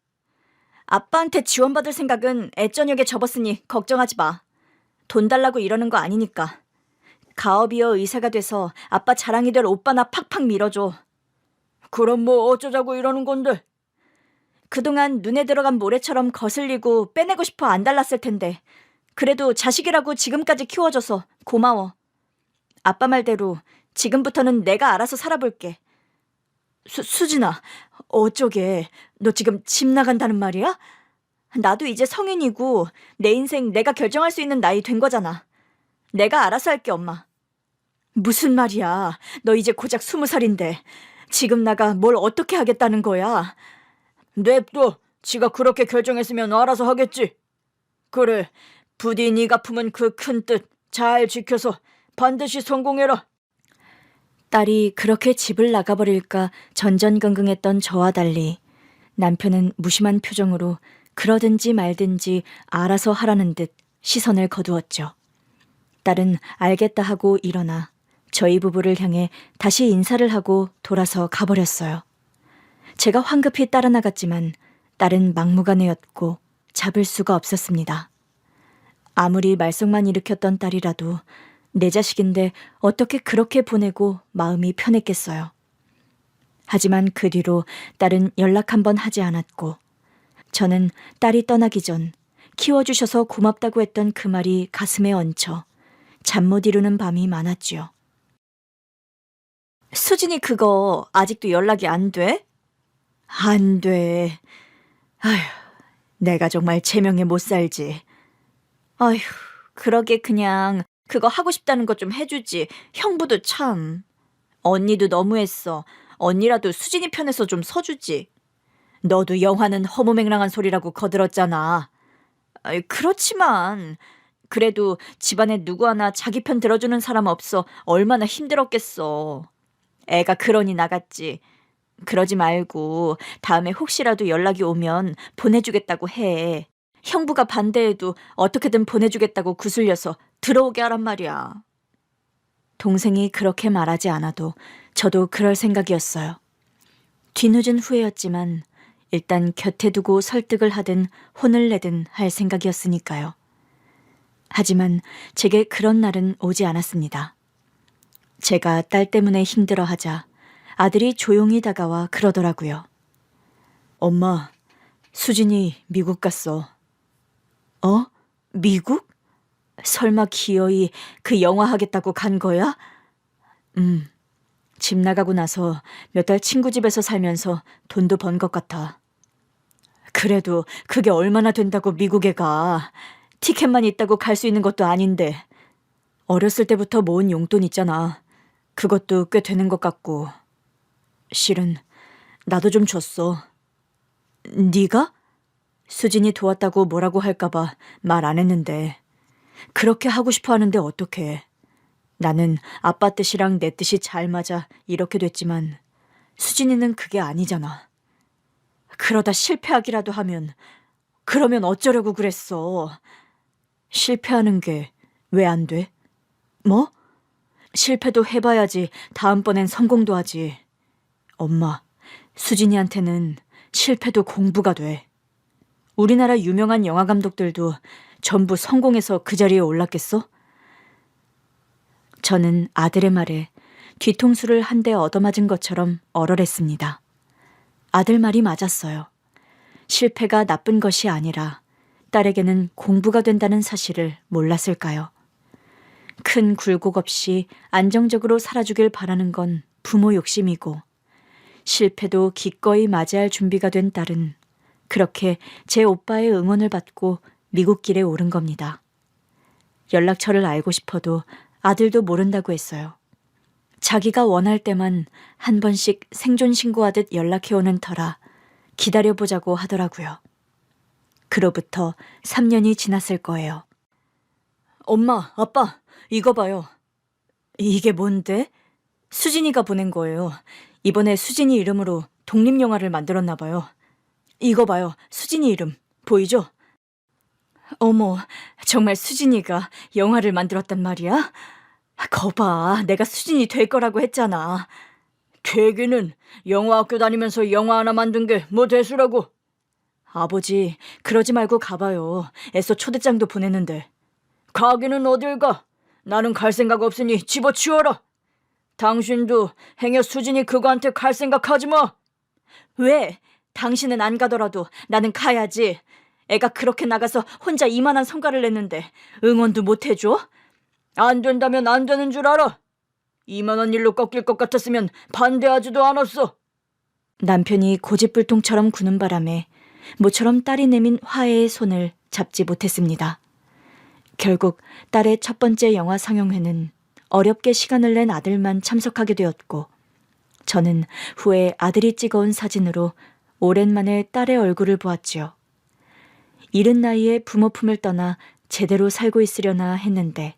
아빠한테 지원받을 생각은 애저녁에 접었으니 걱정하지 마. 돈 달라고 이러는 거 아니니까. 가업이어 의사가 돼서 아빠 자랑이 될 오빠나 팍팍 밀어줘. 그럼 뭐 어쩌자고 이러는 건데? 그동안 눈에 들어간 모래처럼 거슬리고 빼내고 싶어 안 달랐을 텐데 그래도 자식이라고 지금까지 키워줘서 고마워. 아빠 말대로 지금부터는 내가 알아서 살아볼게. 수진아, 어쩌게. 너 지금 집 나간다는 말이야? 나도 이제 성인이고 내 인생 내가 결정할 수 있는 나이 된 거잖아. 내가 알아서 할게, 엄마. 무슨 말이야. 너 이제 고작 20살인데 지금 나가 뭘 어떻게 하겠다는 거야? 냅둬. 지가 그렇게 결정했으면 알아서 하겠지. 그래, 부디 네가 품은 그 큰 뜻 잘 지켜서 반드시 성공해라. 딸이 그렇게 집을 나가버릴까 전전긍긍했던 저와 달리 남편은 무심한 표정으로 그러든지 말든지 알아서 하라는 듯 시선을 거두었죠. 딸은 알겠다 하고 일어나 저희 부부를 향해 다시 인사를 하고 돌아서 가버렸어요. 제가 황급히 따라 나갔지만 딸은 막무가내였고 잡을 수가 없었습니다. 아무리 말썽만 일으켰던 딸이라도 내 자식인데 어떻게 그렇게 보내고 마음이 편했겠어요. 하지만 그 뒤로 딸은 연락 한 번 하지 않았고 저는 딸이 떠나기 전 키워주셔서 고맙다고 했던 그 말이 가슴에 얹혀 잠 못 이루는 밤이 많았지요. 수진이 그거 아직도 연락이 안 돼? 안 돼. 아휴, 내가 정말 제명에 못 살지. 아휴, 그러게 그냥 그거 하고 싶다는 거 좀 해주지. 형부도 참. 언니도 너무했어. 언니라도 수진이 편에서 좀 서주지. 너도 영화는 허무맹랑한 소리라고 거들었잖아. 그렇지만 그래도 집안에 누구 하나 자기 편 들어주는 사람 없어 얼마나 힘들었겠어. 애가 그러니 나갔지. 그러지 말고 다음에 혹시라도 연락이 오면 보내주겠다고 해. 형부가 반대해도 어떻게든 보내주겠다고 구슬려서 들어오게 하란 말이야. 동생이 그렇게 말하지 않아도 저도 그럴 생각이었어요. 뒤늦은 후회였지만 일단 곁에 두고 설득을 하든 혼을 내든 할 생각이었으니까요. 하지만 제게 그런 날은 오지 않았습니다. 제가 딸 때문에 힘들어하자 아들이 조용히 다가와 그러더라고요. 엄마, 수진이 미국 갔어. 어? 미국? 설마 기어이 그 영화 하겠다고 간 거야? 집 나가고 나서 몇 달 친구 집에서 살면서 돈도 번 것 같아. 그래도 그게 얼마나 된다고 미국에 가. 티켓만 있다고 갈 수 있는 것도 아닌데. 어렸을 때부터 모은 용돈 있잖아. 그것도 꽤 되는 것 같고. 실은 나도 좀 줬어. 네가? 수진이 도왔다고 뭐라고 할까봐 말 안 했는데. 그렇게 하고 싶어 하는데 어떡해. 나는 아빠 뜻이랑 내 뜻이 잘 맞아 이렇게 됐지만 수진이는 그게 아니잖아. 그러다 실패하기라도 하면 그러면 어쩌려고 그랬어. 실패하는 게 왜 안 돼? 뭐? 실패도 해봐야지 다음번엔 성공도 하지. 엄마, 수진이한테는 실패도 공부가 돼. 우리나라 유명한 영화 감독들도 전부 성공해서 그 자리에 올랐겠어? 저는 아들의 말에 뒤통수를 한 대 얻어맞은 것처럼 얼얼했습니다. 아들 말이 맞았어요. 실패가 나쁜 것이 아니라 딸에게는 공부가 된다는 사실을 몰랐을까요? 큰 굴곡 없이 안정적으로 살아주길 바라는 건 부모 욕심이고 실패도 기꺼이 맞이할 준비가 된 딸은 그렇게 제 오빠의 응원을 받고 미국 길에 오른 겁니다. 연락처를 알고 싶어도 아들도 모른다고 했어요. 자기가 원할 때만 한 번씩 생존 신고하듯 연락해오는 터라 기다려보자고 하더라고요. 그로부터 3년이 지났을 거예요. 엄마, 아빠, 이거 봐요. 이게 뭔데? 수진이가 보낸 거예요. 이번에 수진이 이름으로 독립영화를 만들었나 봐요. 이거 봐요. 수진이 이름. 보이죠? 어머, 정말 수진이가 영화를 만들었단 말이야? 거봐, 내가 수진이 될 거라고 했잖아. 퇴기는 영화학교 다니면서 영화 하나 만든 게 뭐 대수라고. 아버지, 그러지 말고 가봐요. 애써 초대장도 보냈는데. 가기는 어딜 가? 나는 갈 생각 없으니 집어치워라. 당신도 행여 수진이 그거한테 갈 생각하지 마. 왜? 당신은 안 가더라도 나는 가야지. 애가 그렇게 나가서 혼자 이만한 성과를 냈는데 응원도 못 해줘? 안 된다면 안 되는 줄 알아. 이만한 일로 꺾일 것 같았으면 반대하지도 않았어. 남편이 고집불통처럼 구는 바람에 모처럼 딸이 내민 화해의 손을 잡지 못했습니다. 결국 딸의 첫 번째 영화 상영회는 어렵게 시간을 낸 아들만 참석하게 되었고, 저는 후에 아들이 찍어온 사진으로 오랜만에 딸의 얼굴을 보았지요. 이른 나이에 부모 품을 떠나 제대로 살고 있으려나 했는데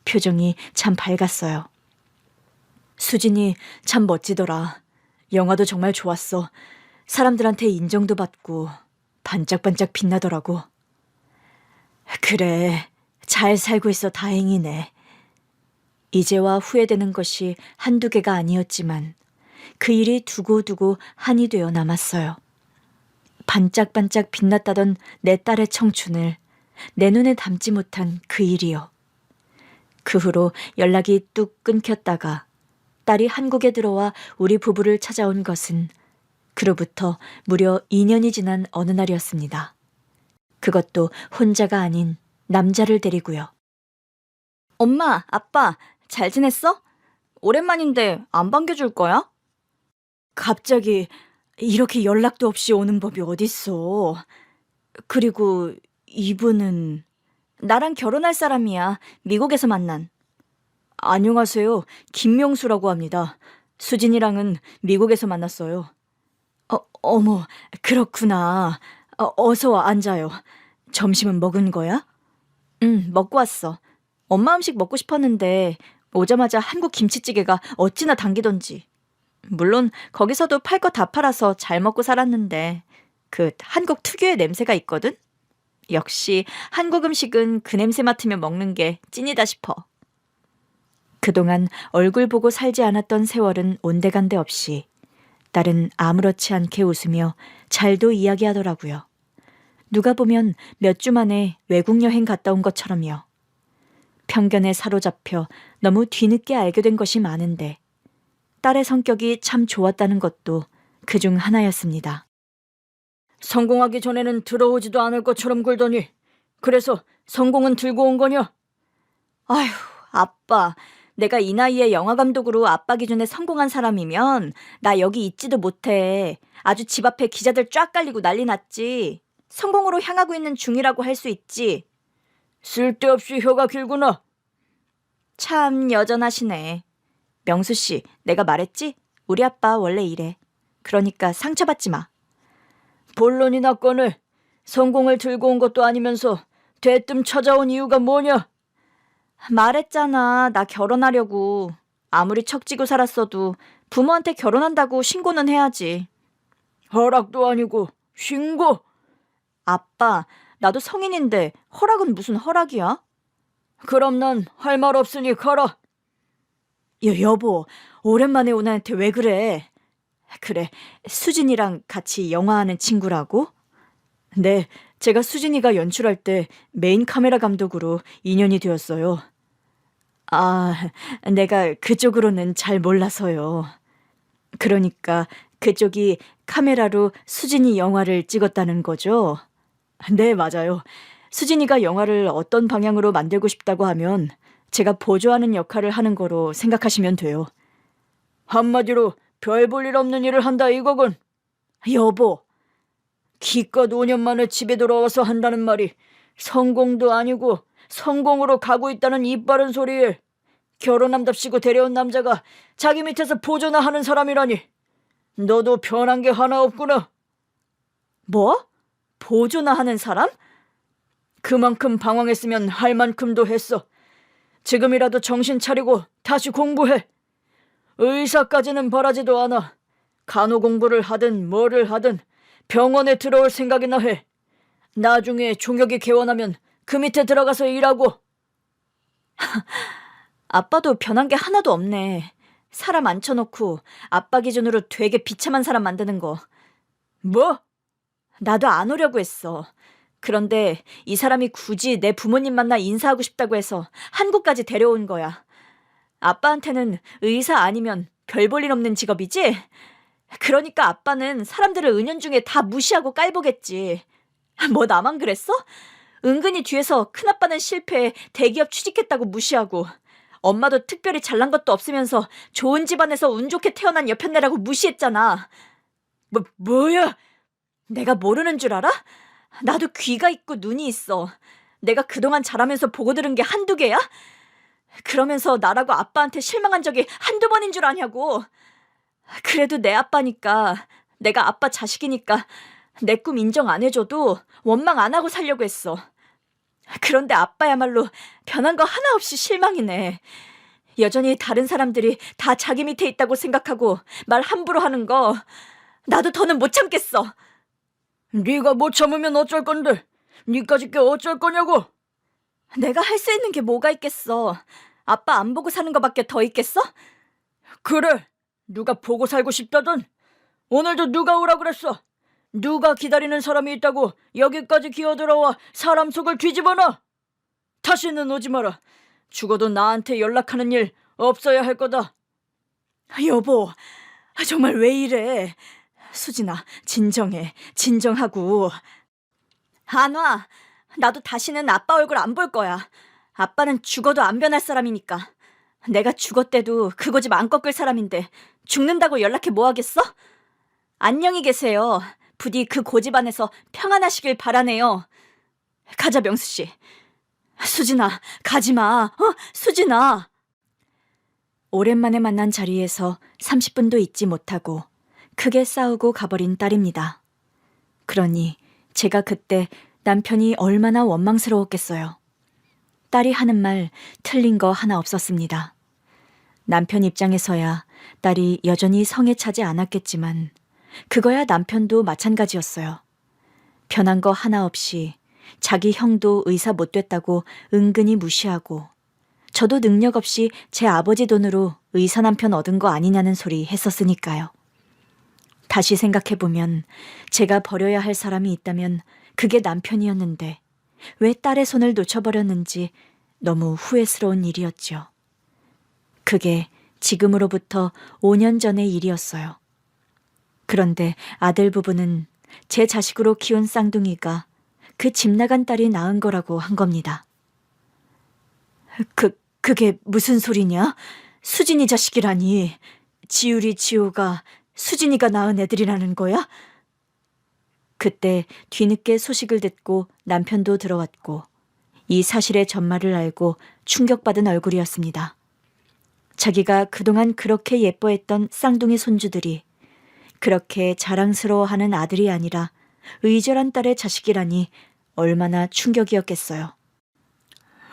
표정이 참 밝았어요. 수진이 참 멋지더라. 영화도 정말 좋았어. 사람들한테 인정도 받고 반짝반짝 빛나더라고. 그래, 잘 살고 있어 다행이네. 이제와 후회되는 것이 한두 개가 아니었지만 그 일이 두고두고 한이 되어 남았어요. 반짝반짝 빛났다던 내 딸의 청춘을 내 눈에 담지 못한 그 일이요. 그 후로 연락이 뚝 끊겼다가 딸이 한국에 들어와 우리 부부를 찾아온 것은 그로부터 무려 2년이 지난 어느 날이었습니다. 그것도 혼자가 아닌 남자를 데리고요. 엄마, 아빠, 잘 지냈어? 오랜만인데 안 반겨줄 거야? 갑자기 이렇게 연락도 없이 오는 법이 어딨어. 그리고 이분은 나랑 결혼할 사람이야. 미국에서 만난. 안녕하세요. 김명수라고 합니다. 수진이랑은 미국에서 만났어요. 어머, 그렇구나. 어서 앉아요. 점심은 먹은 거야? 응, 먹고 왔어. 엄마 음식 먹고 싶었는데 오자마자 한국 김치찌개가 어찌나 당기던지. 물론 거기서도 팔 거 다 팔아서 잘 먹고 살았는데 그 한국 특유의 냄새가 있거든? 역시 한국 음식은 그 냄새 맡으면 먹는 게 찐이다 싶어. 그동안 얼굴 보고 살지 않았던 세월은 온데간데 없이 딸은 아무렇지 않게 웃으며 잘도 이야기하더라고요. 누가 보면 몇 주 만에 외국 여행 갔다 온 것처럼요. 편견에 사로잡혀 너무 뒤늦게 알게 된 것이 많은데 딸의 성격이 참 좋았다는 것도 그중 하나였습니다. 성공하기 전에는 들어오지도 않을 것처럼 굴더니 그래서 성공은 들고 온 거냐? 아휴, 아빠. 내가 이 나이에 영화감독으로 아빠 기준에 성공한 사람이면 나 여기 있지도 못해. 아주 집 앞에 기자들 쫙 깔리고 난리 났지. 성공으로 향하고 있는 중이라고 할 수 있지. 쓸데없이 혀가 길구나. 참 여전하시네. 명수 씨, 내가 말했지? 우리 아빠 원래 이래. 그러니까 상처받지 마. 본론이나 꺼내. 성공을 들고 온 것도 아니면서 대뜸 찾아온 이유가 뭐냐? 말했잖아. 나 결혼하려고. 아무리 척지고 살았어도 부모한테 결혼한다고 신고는 해야지. 허락도 아니고 신고? 아빠, 나도 성인인데 허락은 무슨 허락이야? 그럼 난 할 말 없으니 가라. 여보, 오랜만에 온 애한테 왜 그래? 그래, 수진이랑 같이 영화하는 친구라고? 네, 제가 수진이가 연출할 때 메인 카메라 감독으로 인연이 되었어요. 아, 내가 그쪽으로는 잘 몰라서요. 그러니까 그쪽이 카메라로 수진이 영화를 찍었다는 거죠? 네, 맞아요. 수진이가 영화를 어떤 방향으로 만들고 싶다고 하면 제가 보조하는 역할을 하는 거로 생각하시면 돼요. 한마디로 별 볼 일 없는 일을 한다 이거군. 여보, 기껏 5년 만에 집에 돌아와서 한다는 말이 성공도 아니고 성공으로 가고 있다는 입 바른 소리에 결혼한답시고 데려온 남자가 자기 밑에서 보조나 하는 사람이라니. 너도 변한 게 하나 없구나. 뭐? 보조나 하는 사람? 그만큼 방황했으면 할 만큼도 했어. 지금이라도 정신 차리고 다시 공부해. 의사까지는 바라지도 않아. 간호 공부를 하든 뭐를 하든 병원에 들어올 생각이나 해. 나중에 종혁이 개원하면 그 밑에 들어가서 일하고. 아빠도 변한 게 하나도 없네. 사람 앉혀놓고 아빠 기준으로 되게 비참한 사람 만드는 거. 뭐? 나도 안 오려고 했어. 그런데 이 사람이 굳이 내 부모님 만나 인사하고 싶다고 해서 한국까지 데려온 거야. 아빠한테는 의사 아니면 별 볼 일 없는 직업이지? 그러니까 아빠는 사람들을 은연중에 다 무시하고 깔보겠지. 뭐 나만 그랬어? 은근히 뒤에서 큰아빠는 실패해 대기업 취직했다고 무시하고, 엄마도 특별히 잘난 것도 없으면서 좋은 집안에서 운 좋게 태어난 여편네라고 무시했잖아. 뭐야? 내가 모르는 줄 알아? 나도 귀가 있고 눈이 있어. 내가 그동안 자라면서 보고 들은 게 한두 개야? 그러면서 나라고 아빠한테 실망한 적이 한두 번인 줄 아냐고. 그래도 내 아빠니까, 내가 아빠 자식이니까 내 꿈 인정 안 해줘도 원망 안 하고 살려고 했어. 그런데 아빠야말로 변한 거 하나 없이 실망이네. 여전히 다른 사람들이 다 자기 밑에 있다고 생각하고 말 함부로 하는 거 나도 더는 못 참겠어. 네가 못 참으면 어쩔 건데? 니까짓 게 어쩔 거냐고? 내가 할 수 있는 게 뭐가 있겠어. 아빠 안 보고 사는 거밖에 더 있겠어? 그래, 누가 보고 살고 싶다던? 오늘도 누가 오라 그랬어? 누가 기다리는 사람이 있다고 여기까지 기어들어와 사람 속을 뒤집어놔? 다시는 오지 마라. 죽어도 나한테 연락하는 일 없어야 할 거다. 여보, 정말 왜 이래? 수진아, 진정해. 진정하고. 안 와. 나도 다시는 아빠 얼굴 안 볼 거야. 아빠는 죽어도 안 변할 사람이니까. 내가 죽었대도 그 고집 안 꺾을 사람인데 죽는다고 연락해 뭐 하겠어? 안녕히 계세요. 부디 그 고집 안에서 평안하시길 바라네요. 가자, 명수 씨. 수진아, 가지 마. 수진아. 오랜만에 만난 자리에서 30분도 있지 못하고 크게 싸우고 가버린 딸입니다. 그러니 제가 그때 남편이 얼마나 원망스러웠겠어요. 딸이 하는 말 틀린 거 하나 없었습니다. 남편 입장에서야 딸이 여전히 성에 차지 않았겠지만 그거야 남편도 마찬가지였어요. 변한 거 하나 없이 자기 형도 의사 못 됐다고 은근히 무시하고, 저도 능력 없이 제 아버지 돈으로 의사 남편 얻은 거 아니냐는 소리 했었으니까요. 다시 생각해보면 제가 버려야 할 사람이 있다면 그게 남편이었는데 왜 딸의 손을 놓쳐버렸는지 너무 후회스러운 일이었죠. 그게 지금으로부터 5년 전의 일이었어요. 그런데 아들 부부는 제 자식으로 키운 쌍둥이가 그 집 나간 딸이 낳은 거라고 한 겁니다. 그게 무슨 소리냐? 수진이 자식이라니. 지율이 지호가 수진이가 낳은 애들이라는 거야? 그때 뒤늦게 소식을 듣고 남편도 들어왔고 이 사실의 전말을 알고 충격받은 얼굴이었습니다. 자기가 그동안 그렇게 예뻐했던 쌍둥이 손주들이 그렇게 자랑스러워하는 아들이 아니라 의절한 딸의 자식이라니 얼마나 충격이었겠어요.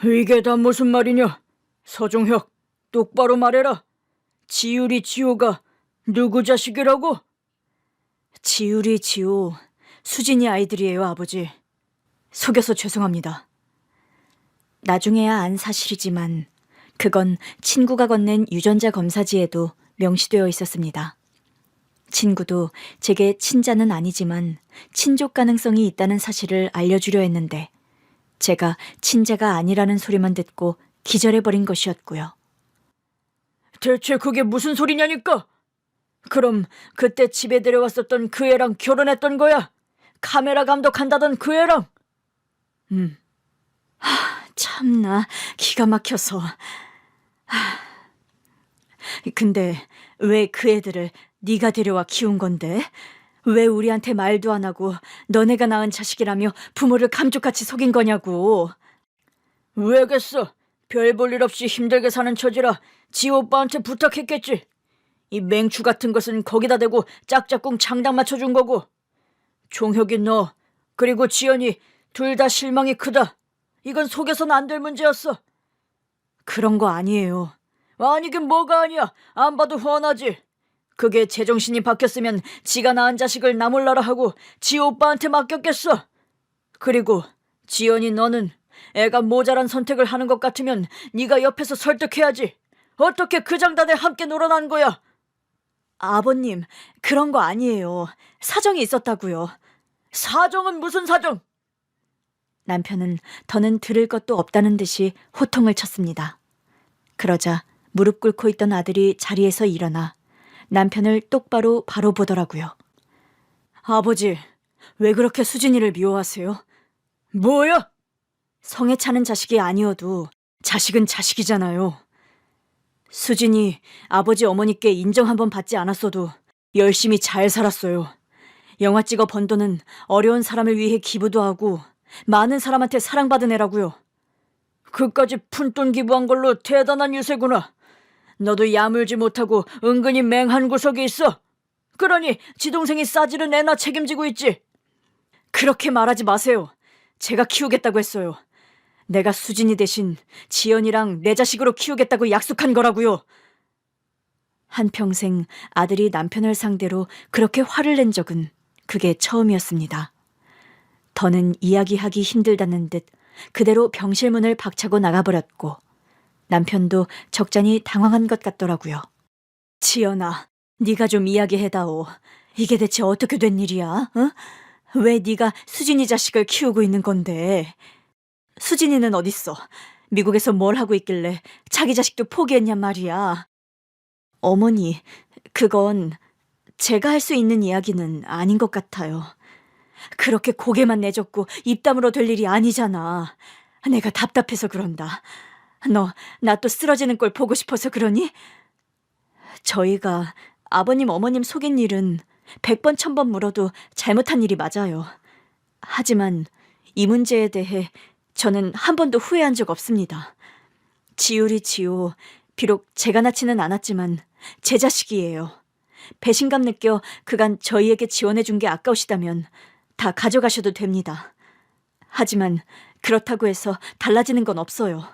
이게 다 무슨 말이냐? 서종혁, 똑바로 말해라. 지율이 지호가 누구 자식이라고? 지율이 지호, 수진이 아이들이에요, 아버지. 속여서 죄송합니다. 나중에야 안 사실이지만 그건 친구가 건넨 유전자 검사지에도 명시되어 있었습니다. 친구도 제게 친자는 아니지만 친족 가능성이 있다는 사실을 알려주려 했는데 제가 친자가 아니라는 소리만 듣고 기절해버린 것이었고요. 대체 그게 무슨 소리냐니까? 그럼 그때 집에 데려왔었던 그 애랑 결혼했던 거야? 카메라 감독한다던 그 애랑? 참나 기가 막혀서. 근데 왜 그 애들을 네가 데려와 키운 건데? 왜 우리한테 말도 안 하고 너네가 낳은 자식이라며 부모를 감쪽같이 속인 거냐고. 왜겠어? 별 볼 일 없이 힘들게 사는 처지라 지 오빠한테 부탁했겠지. 이 맹추 같은 것은 거기다 대고 짝짝꿍 장단 맞춰준 거고. 종혁이 너 그리고 지연이 둘 다 실망이 크다. 이건 속여서는 안 될 문제였어. 그런 거 아니에요. 아니긴 뭐가 아니야. 안 봐도 훤하지. 그게 제정신이 바뀌었으면 지가 낳은 자식을 나 몰라라 하고 지 오빠한테 맡겼겠어. 그리고 지연이 너는 애가 모자란 선택을 하는 것 같으면 네가 옆에서 설득해야지. 어떻게 그 장단에 함께 놀아난 거야? 아버님, 그런 거 아니에요. 사정이 있었다고요. 사정은 무슨 사정? 남편은 더는 들을 것도 없다는 듯이 호통을 쳤습니다. 그러자 무릎 꿇고 있던 아들이 자리에서 일어나 남편을 똑바로 바로 보더라고요. 아버지, 왜 그렇게 수진이를 미워하세요? 뭐야? 성에 차는 자식이 아니어도 자식은 자식이잖아요. 수진이 아버지 어머니께 인정 한번 받지 않았어도 열심히 잘 살았어요. 영화 찍어 번 돈은 어려운 사람을 위해 기부도 하고 많은 사람한테 사랑받은 애라고요. 그까지 푼돈 기부한 걸로 대단한 유세구나. 너도 야물지 못하고 은근히 맹한 구석이 있어. 그러니 지동생이 싸지른 애나 책임지고 있지. 그렇게 말하지 마세요. 제가 키우겠다고 했어요. 내가 수진이 대신 지연이랑 내 자식으로 키우겠다고 약속한 거라고요. 한평생 아들이 남편을 상대로 그렇게 화를 낸 적은 그게 처음이었습니다. 더는 이야기하기 힘들다는 듯 그대로 병실문을 박차고 나가버렸고 남편도 적잖이 당황한 것 같더라고요. 지연아, 네가 좀 이야기해다오. 이게 대체 어떻게 된 일이야? 어? 왜 네가 수진이 자식을 키우고 있는 건데? 수진이는 어딨어? 미국에서 뭘 하고 있길래 자기 자식도 포기했냔 말이야. 어머니, 그건 제가 할 수 있는 이야기는 아닌 것 같아요. 그렇게 고개만 내젓고 입 다물어 될 일이 아니잖아. 내가 답답해서 그런다. 너, 나 또 쓰러지는 꼴 보고 싶어서 그러니? 저희가 아버님, 어머님 속인 일은 100번, 1000번 물어도 잘못한 일이 맞아요. 하지만 이 문제에 대해 저는 한 번도 후회한 적 없습니다. 지율이 지호, 비록 제가 낳지는 않았지만 제 자식이에요. 배신감 느껴 그간 저희에게 지원해준 게 아까우시다면 다 가져가셔도 됩니다. 하지만 그렇다고 해서 달라지는 건 없어요.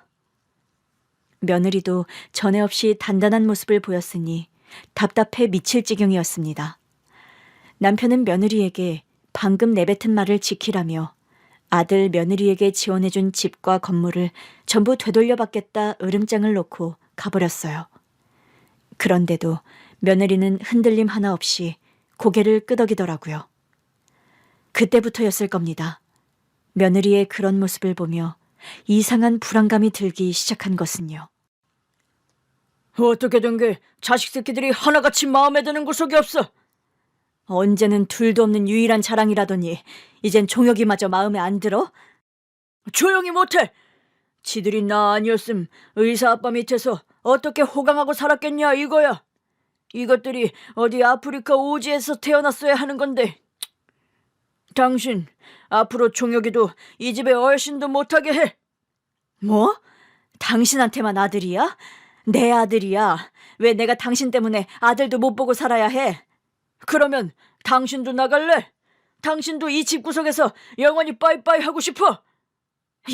며느리도 전에 없이 단단한 모습을 보였으니 답답해 미칠 지경이었습니다. 남편은 며느리에게 방금 내뱉은 말을 지키라며 아들 며느리에게 지원해준 집과 건물을 전부 되돌려 받겠다 으름장을 놓고 가버렸어요. 그런데도 며느리는 흔들림 하나 없이 고개를 끄덕이더라고요. 그때부터였을 겁니다. 며느리의 그런 모습을 보며 이상한 불안감이 들기 시작한 것은요. 어떻게 된 게 자식 새끼들이 하나같이 마음에 드는 구석이 없어. 언제는 둘도 없는 유일한 자랑이라더니 이젠 종혁이마저 마음에 안 들어? 조용히 못해. 지들이 나 아니었음 의사 아빠 밑에서 어떻게 호강하고 살았겠냐 이거야. 이것들이 어디 아프리카 오지에서 태어났어야 하는 건데. 당신 앞으로 종혁이도 이 집에 얼씬도 못하게 해. 뭐? 당신한테만 아들이야? 내 아들이야. 왜 내가 당신 때문에 아들도 못 보고 살아야 해? 그러면 당신도 나갈래? 당신도 이 집구석에서 영원히 빠이빠이 하고 싶어?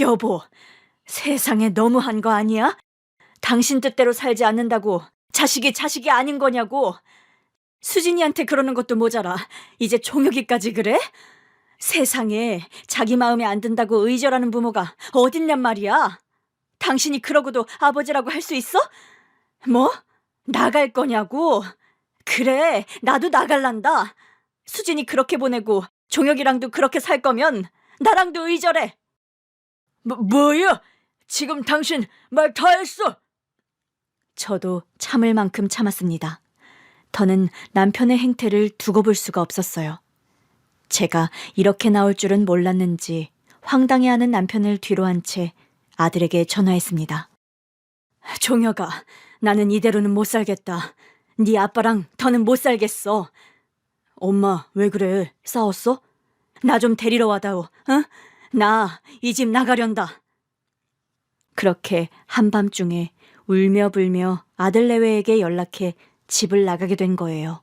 여보, 세상에 너무한 거 아니야? 당신 뜻대로 살지 않는다고 자식이 자식이 아닌 거냐고. 수진이한테 그러는 것도 모자라 이제 종혁이까지 그래? 세상에 자기 마음에 안 든다고 의절하는 부모가 어딨냔 말이야. 당신이 그러고도 아버지라고 할 수 있어? 뭐? 나갈 거냐고? 그래, 나도 나갈란다. 수진이 그렇게 보내고 종혁이랑도 그렇게 살 거면 나랑도 의절해. 뭐야? 지금 당신 말 다 했어. 저도 참을 만큼 참았습니다. 더는 남편의 행태를 두고 볼 수가 없었어요. 제가 이렇게 나올 줄은 몰랐는지 황당해하는 남편을 뒤로 한 채 아들에게 전화했습니다. 종혁아, 나는 이대로는 못 살겠다. 네 아빠랑 더는 못 살겠어. 엄마, 왜 그래? 싸웠어? 나 좀 데리러 와다오. 응? 나 이 집 나가련다. 그렇게 한밤중에 울며 불며 아들 내외에게 연락해 집을 나가게 된 거예요.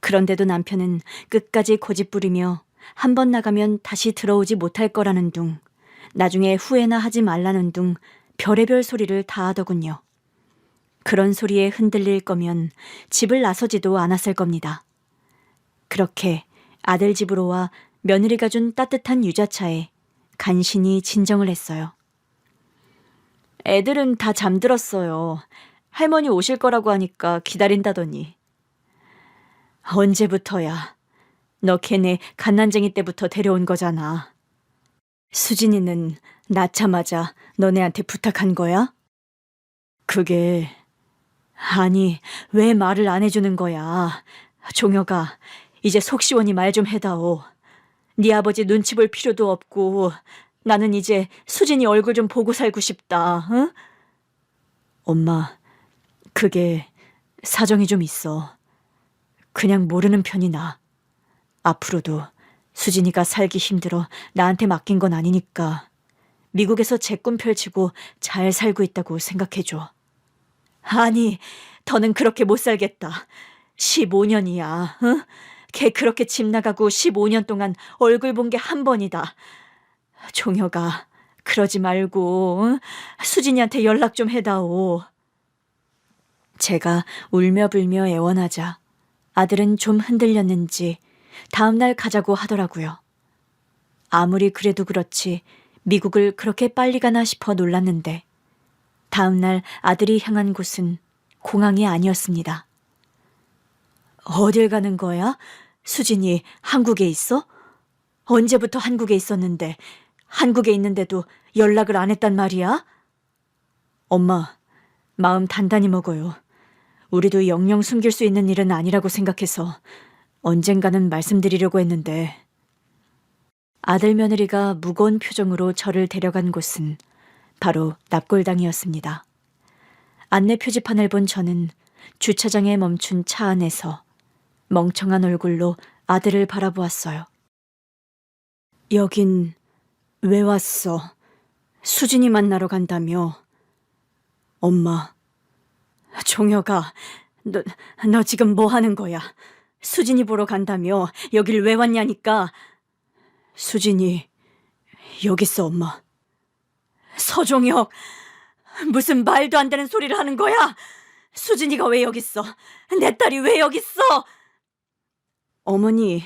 그런데도 남편은 끝까지 고집부리며 한 번 나가면 다시 들어오지 못할 거라는 둥, 나중에 후회나 하지 말라는 둥 별의별 소리를 다 하더군요. 그런 소리에 흔들릴 거면 집을 나서지도 않았을 겁니다. 그렇게 아들 집으로 와 며느리가 준 따뜻한 유자차에 간신히 진정을 했어요. 애들은 다 잠들었어요. 할머니 오실 거라고 하니까 기다린다더니. 언제부터야? 너 걔네 갓난쟁이 때부터 데려온 거잖아. 수진이는 낳자마자 너네한테 부탁한 거야? 그게... 아니, 왜 말을 안 해주는 거야? 종혁아, 이제 속 시원히 말 좀 해다오. 네 아버지 눈치 볼 필요도 없고 나는 이제 수진이 얼굴 좀 보고 살고 싶다. 응? 엄마, 그게 사정이 좀 있어. 그냥 모르는 편이 나. 앞으로도 수진이가 살기 힘들어 나한테 맡긴 건 아니니까 미국에서 제 꿈 펼치고 잘 살고 있다고 생각해줘. 아니, 더는 그렇게 못 살겠다. 15년이야. 응? 걔 그렇게 집 나가고 15년 동안 얼굴 본 게 한 번이다. 종혁아, 그러지 말고 응? 수진이한테 연락 좀 해다오. 제가 울며 불며 애원하자 아들은 좀 흔들렸는지 다음날 가자고 하더라고요. 아무리 그래도 그렇지 미국을 그렇게 빨리 가나 싶어 놀랐는데 다음날 아들이 향한 곳은 공항이 아니었습니다. 어딜 가는 거야? 수진이 한국에 있어? 언제부터 한국에 있었는데 한국에 있는데도 연락을 안 했단 말이야? 엄마, 마음 단단히 먹어요. 우리도 영영 숨길 수 있는 일은 아니라고 생각해서 언젠가는 말씀드리려고 했는데. 아들 며느리가 무거운 표정으로 저를 데려간 곳은 바로 납골당이었습니다. 안내 표지판을 본 저는 주차장에 멈춘 차 안에서 멍청한 얼굴로 아들을 바라보았어요. 여긴 왜 왔어? 수진이 만나러 간다며. 엄마, 종혁아, 너 지금 뭐 하는 거야? 수진이 보러 간다며 여길 왜 왔냐니까. 수진이 여기 있어, 엄마. 서종혁, 무슨 말도 안 되는 소리를 하는 거야? 수진이가 왜 여기 있어? 내 딸이 왜 여기 있어? 어머니,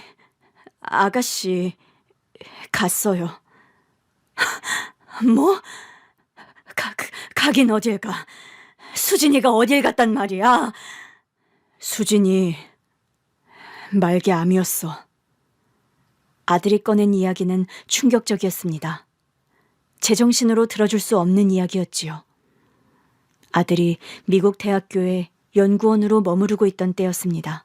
아가씨 갔어요. 뭐? 가긴 어딜 가? 수진이가 어딜 갔단 말이야? 수진이 말기 암이었어. 아들이 꺼낸 이야기는 충격적이었습니다. 제정신으로 들어줄 수 없는 이야기였지요. 아들이 미국 대학교에 연구원으로 머무르고 있던 때였습니다.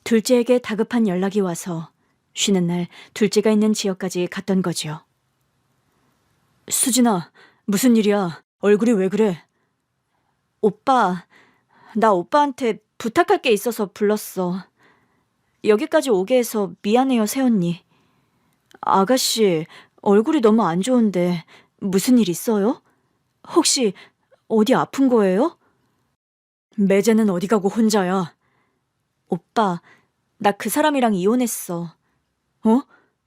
둘째에게 다급한 연락이 와서 쉬는 날 둘째가 있는 지역까지 갔던 거지요. 수진아, 무슨 일이야? 얼굴이 왜 그래? 오빠, 나 오빠한테 부탁할 게 있어서 불렀어. 여기까지 오게 해서 미안해요, 새언니. 아가씨, 얼굴이 너무 안 좋은데 무슨 일 있어요? 혹시 어디 아픈 거예요? 매제는 어디 가고 혼자야? 오빠, 나 그 사람이랑 이혼했어. 어?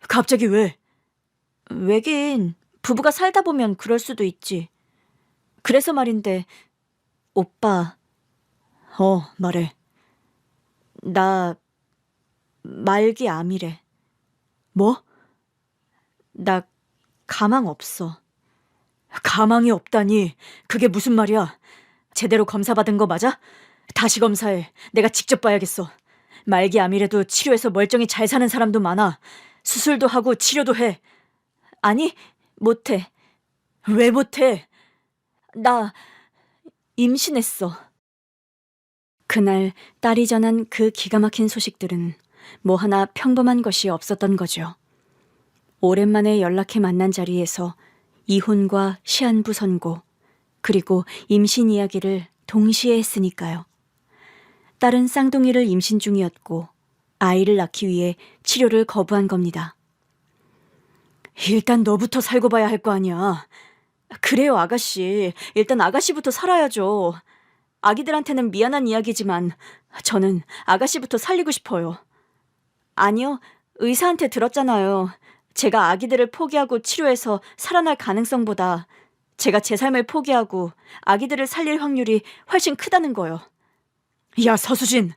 갑자기 왜? 왜긴 부부가 살다 보면 그럴 수도 있지. 그래서 말인데, 오빠. 말해. 나 말기 암이래. 뭐? 나 가망 없어. 가망이 없다니, 그게 무슨 말이야? 제대로 검사받은 거 맞아? 다시 검사해. 내가 직접 봐야겠어. 말기 암이라도 치료해서 멀쩡히 잘 사는 사람도 많아. 수술도 하고 치료도 해. 아니, 못해. 왜 못해? 나 임신했어. 그날 딸이 전한 그 기가 막힌 소식들은 뭐 하나 평범한 것이 없었던 거죠. 오랜만에 연락해 만난 자리에서 이혼과 시한부 선고, 그리고 임신 이야기를 동시에 했으니까요. 딸은 쌍둥이를 임신 중이었고 아이를 낳기 위해 치료를 거부한 겁니다. 일단 너부터 살고 봐야 할 거 아니야. 그래요, 아가씨. 일단 아가씨부터 살아야죠. 아기들한테는 미안한 이야기지만 저는 아가씨부터 살리고 싶어요. 아니요, 의사한테 들었잖아요. 제가 아기들을 포기하고 치료해서 살아날 가능성보다 제가 제 삶을 포기하고 아기들을 살릴 확률이 훨씬 크다는 거요. 야, 서수진!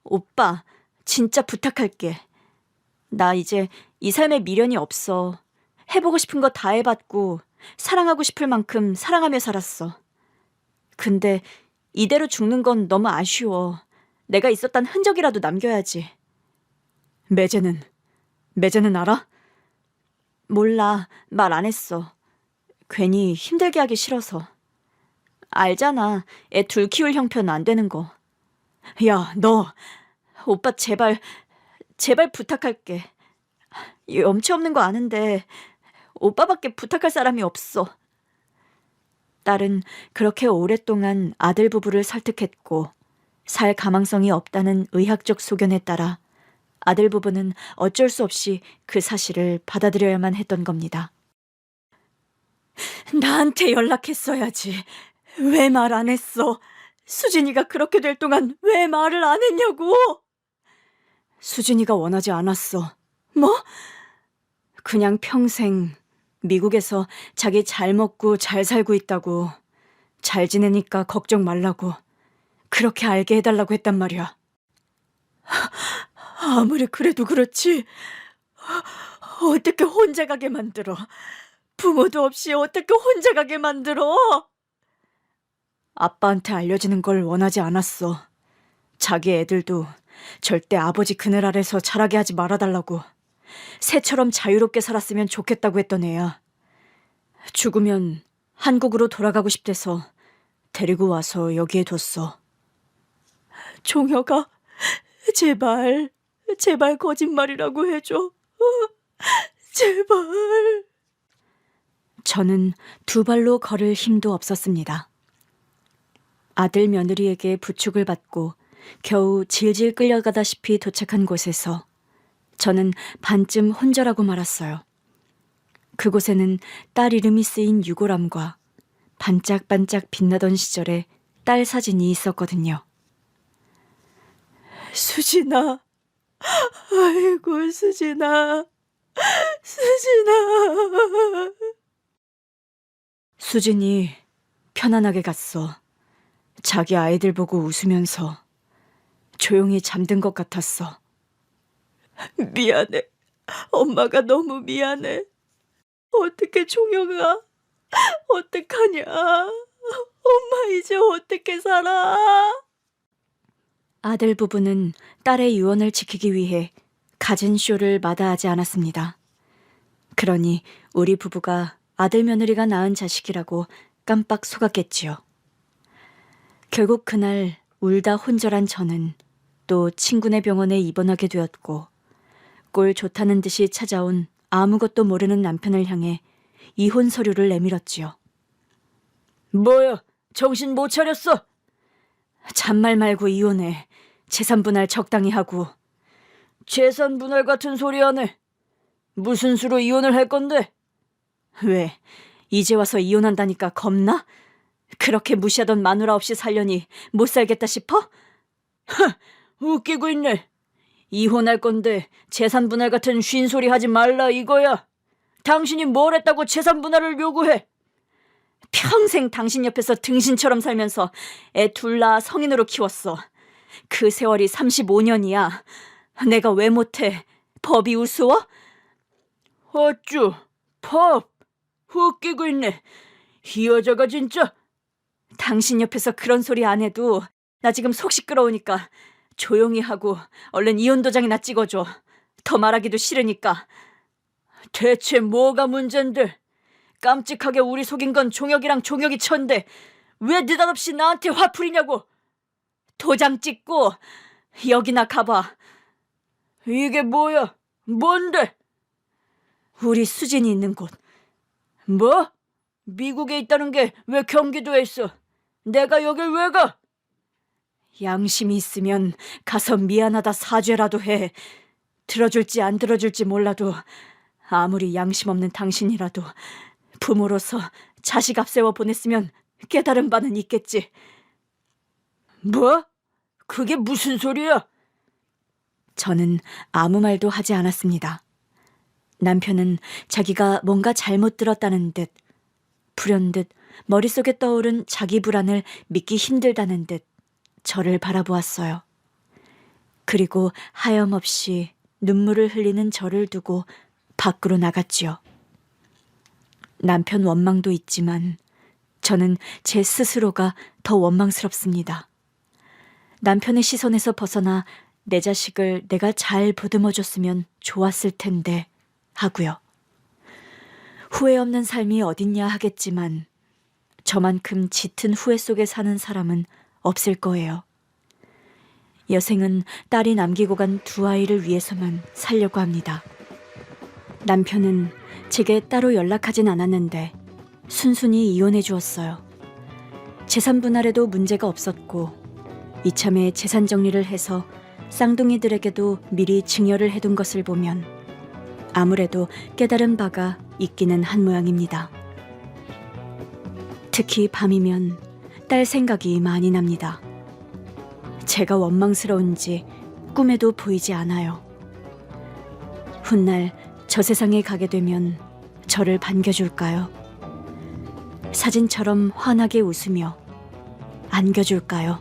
오빠, 진짜 부탁할게. 나 이제 이 삶에 미련이 없어. 해보고 싶은 거 다 해봤고 사랑하고 싶을 만큼 사랑하며 살았어. 근데 이대로 죽는 건 너무 아쉬워. 내가 있었단 흔적이라도 남겨야지. 매제는 알아? 몰라, 말 안 했어. 괜히 힘들게 하기 싫어서. 알잖아, 애 둘 키울 형편 안 되는 거. 야, 너 오빠 제발 부탁할게. 염치 없는 거 아는데 오빠밖에 부탁할 사람이 없어. 딸은 그렇게 오랫동안 아들 부부를 설득했고 살 가망성이 없다는 의학적 소견에 따라 아들 부부는 어쩔 수 없이 그 사실을 받아들여야만 했던 겁니다. 나한테 연락했어야지. 왜 말 안 했어? 수진이가 그렇게 될 동안 왜 말을 안 했냐고? 수진이가 원하지 않았어. 뭐? 그냥 평생 미국에서 자기 잘 먹고 잘 살고 있다고, 잘 지내니까 걱정 말라고 그렇게 알게 해달라고 했단 말이야. 아무리 그래도 그렇지, 어떻게 혼자 가게 만들어? 부모도 없이 어떻게 혼자 가게 만들어? 아빠한테 알려지는 걸 원하지 않았어. 자기 애들도 절대 아버지 그늘 아래서 자라게 하지 말아달라고, 새처럼 자유롭게 살았으면 좋겠다고 했던 애야. 죽으면 한국으로 돌아가고 싶대서 데리고 와서 여기에 뒀어. 종혁아, 제발 거짓말이라고 해줘. 제발. 저는 두 발로 걸을 힘도 없었습니다. 아들 며느리에게 부축을 받고 겨우 질질 끌려가다시피 도착한 곳에서 저는 반쯤 혼절하고 말았어요. 그곳에는 딸 이름이 쓰인 유골함과 반짝반짝 빛나던 시절의 딸 사진이 있었거든요. 수진아, 아이고 수진아. 수진이 편안하게 갔어. 자기 아이들 보고 웃으면서 조용히 잠든 것 같았어. 미안해. 엄마가 너무 미안해. 어떻게 종혁아, 어떡하냐. 엄마 이제 어떻게 살아. 아들 부부는 딸의 유언을 지키기 위해 갖은 쇼를 마다하지 않았습니다. 그러니 우리 부부가 아들 며느리가 낳은 자식이라고 깜빡 속았겠지요. 결국 그날 울다 혼절한 저는 또 친구네 병원에 입원하게 되었고 꼴 좋다는 듯이 찾아온 아무것도 모르는 남편을 향해 이혼 서류를 내밀었지요. 뭐야, 정신 못 차렸어? 잔말 말고 이혼해. 재산 분할 적당히 하고. 재산 분할 같은 소리 안 해. 무슨 수로 이혼을 할 건데? 왜? 이제 와서 이혼한다니까 겁나? 그렇게 무시하던 마누라 없이 살려니 못 살겠다 싶어? 웃기고 있네. 이혼할 건데 재산 분할 같은 쉰소리 하지 말라 이거야. 당신이 뭘 했다고 재산 분할을 요구해? 평생 당신 옆에서 등신처럼 살면서 애 둘 낳아 성인으로 키웠어. 그 세월이 35년이야. 내가 왜 못해? 법이 우스워? 어쭈, 법. 웃기고 있네. 이 여자가 진짜. 당신 옆에서 그런 소리 안 해도 나 지금 속 시끄러우니까 조용히 하고 얼른 이혼 도장이나 찍어줘. 더 말하기도 싫으니까. 대체 뭐가 문젠데? 깜찍하게 우리 속인 건 종혁이랑 종혁이 천데 왜 느닷없이 나한테 화풀이냐고. 도장 찍고 여기나 가봐. 이게 뭐야? 뭔데? 우리 수진이 있는 곳. 뭐? 미국에 있다는 게 왜 경기도에 있어? 내가 여길 왜 가? 양심이 있으면 가서 미안하다 사죄라도 해. 들어줄지 안 들어줄지 몰라도 아무리 양심 없는 당신이라도 부모로서 자식 앞세워 보냈으면 깨달은 바는 있겠지. 뭐? 그게 무슨 소리야? 저는 아무 말도 하지 않았습니다. 남편은 자기가 뭔가 잘못 들었다는 듯, 불현듯 머릿속에 떠오른 자기 불안을 믿기 힘들다는 듯 저를 바라보았어요. 그리고 하염없이 눈물을 흘리는 저를 두고 밖으로 나갔지요. 남편 원망도 있지만 저는 제 스스로가 더 원망스럽습니다. 남편의 시선에서 벗어나 내 자식을 내가 잘 보듬어줬으면 좋았을 텐데 하고요. 후회 없는 삶이 어딨냐 하겠지만 저만큼 짙은 후회 속에 사는 사람은 없을 거예요. 여생은 딸이 남기고 간 두 아이를 위해서만 살려고 합니다. 남편은 제게 따로 연락하진 않았는데 순순히 이혼해 주었어요. 재산 분할에도 문제가 없었고 이참에 재산 정리를 해서 쌍둥이들에게도 미리 증여를 해둔 것을 보면 아무래도 깨달은 바가 있기는 한 모양입니다. 특히 밤이면 딸 생각이 많이 납니다. 제가 원망스러운지 꿈에도 보이지 않아요. 훗날 저 세상에 가게 되면 저를 반겨줄까요? 사진처럼 환하게 웃으며 안겨줄까요?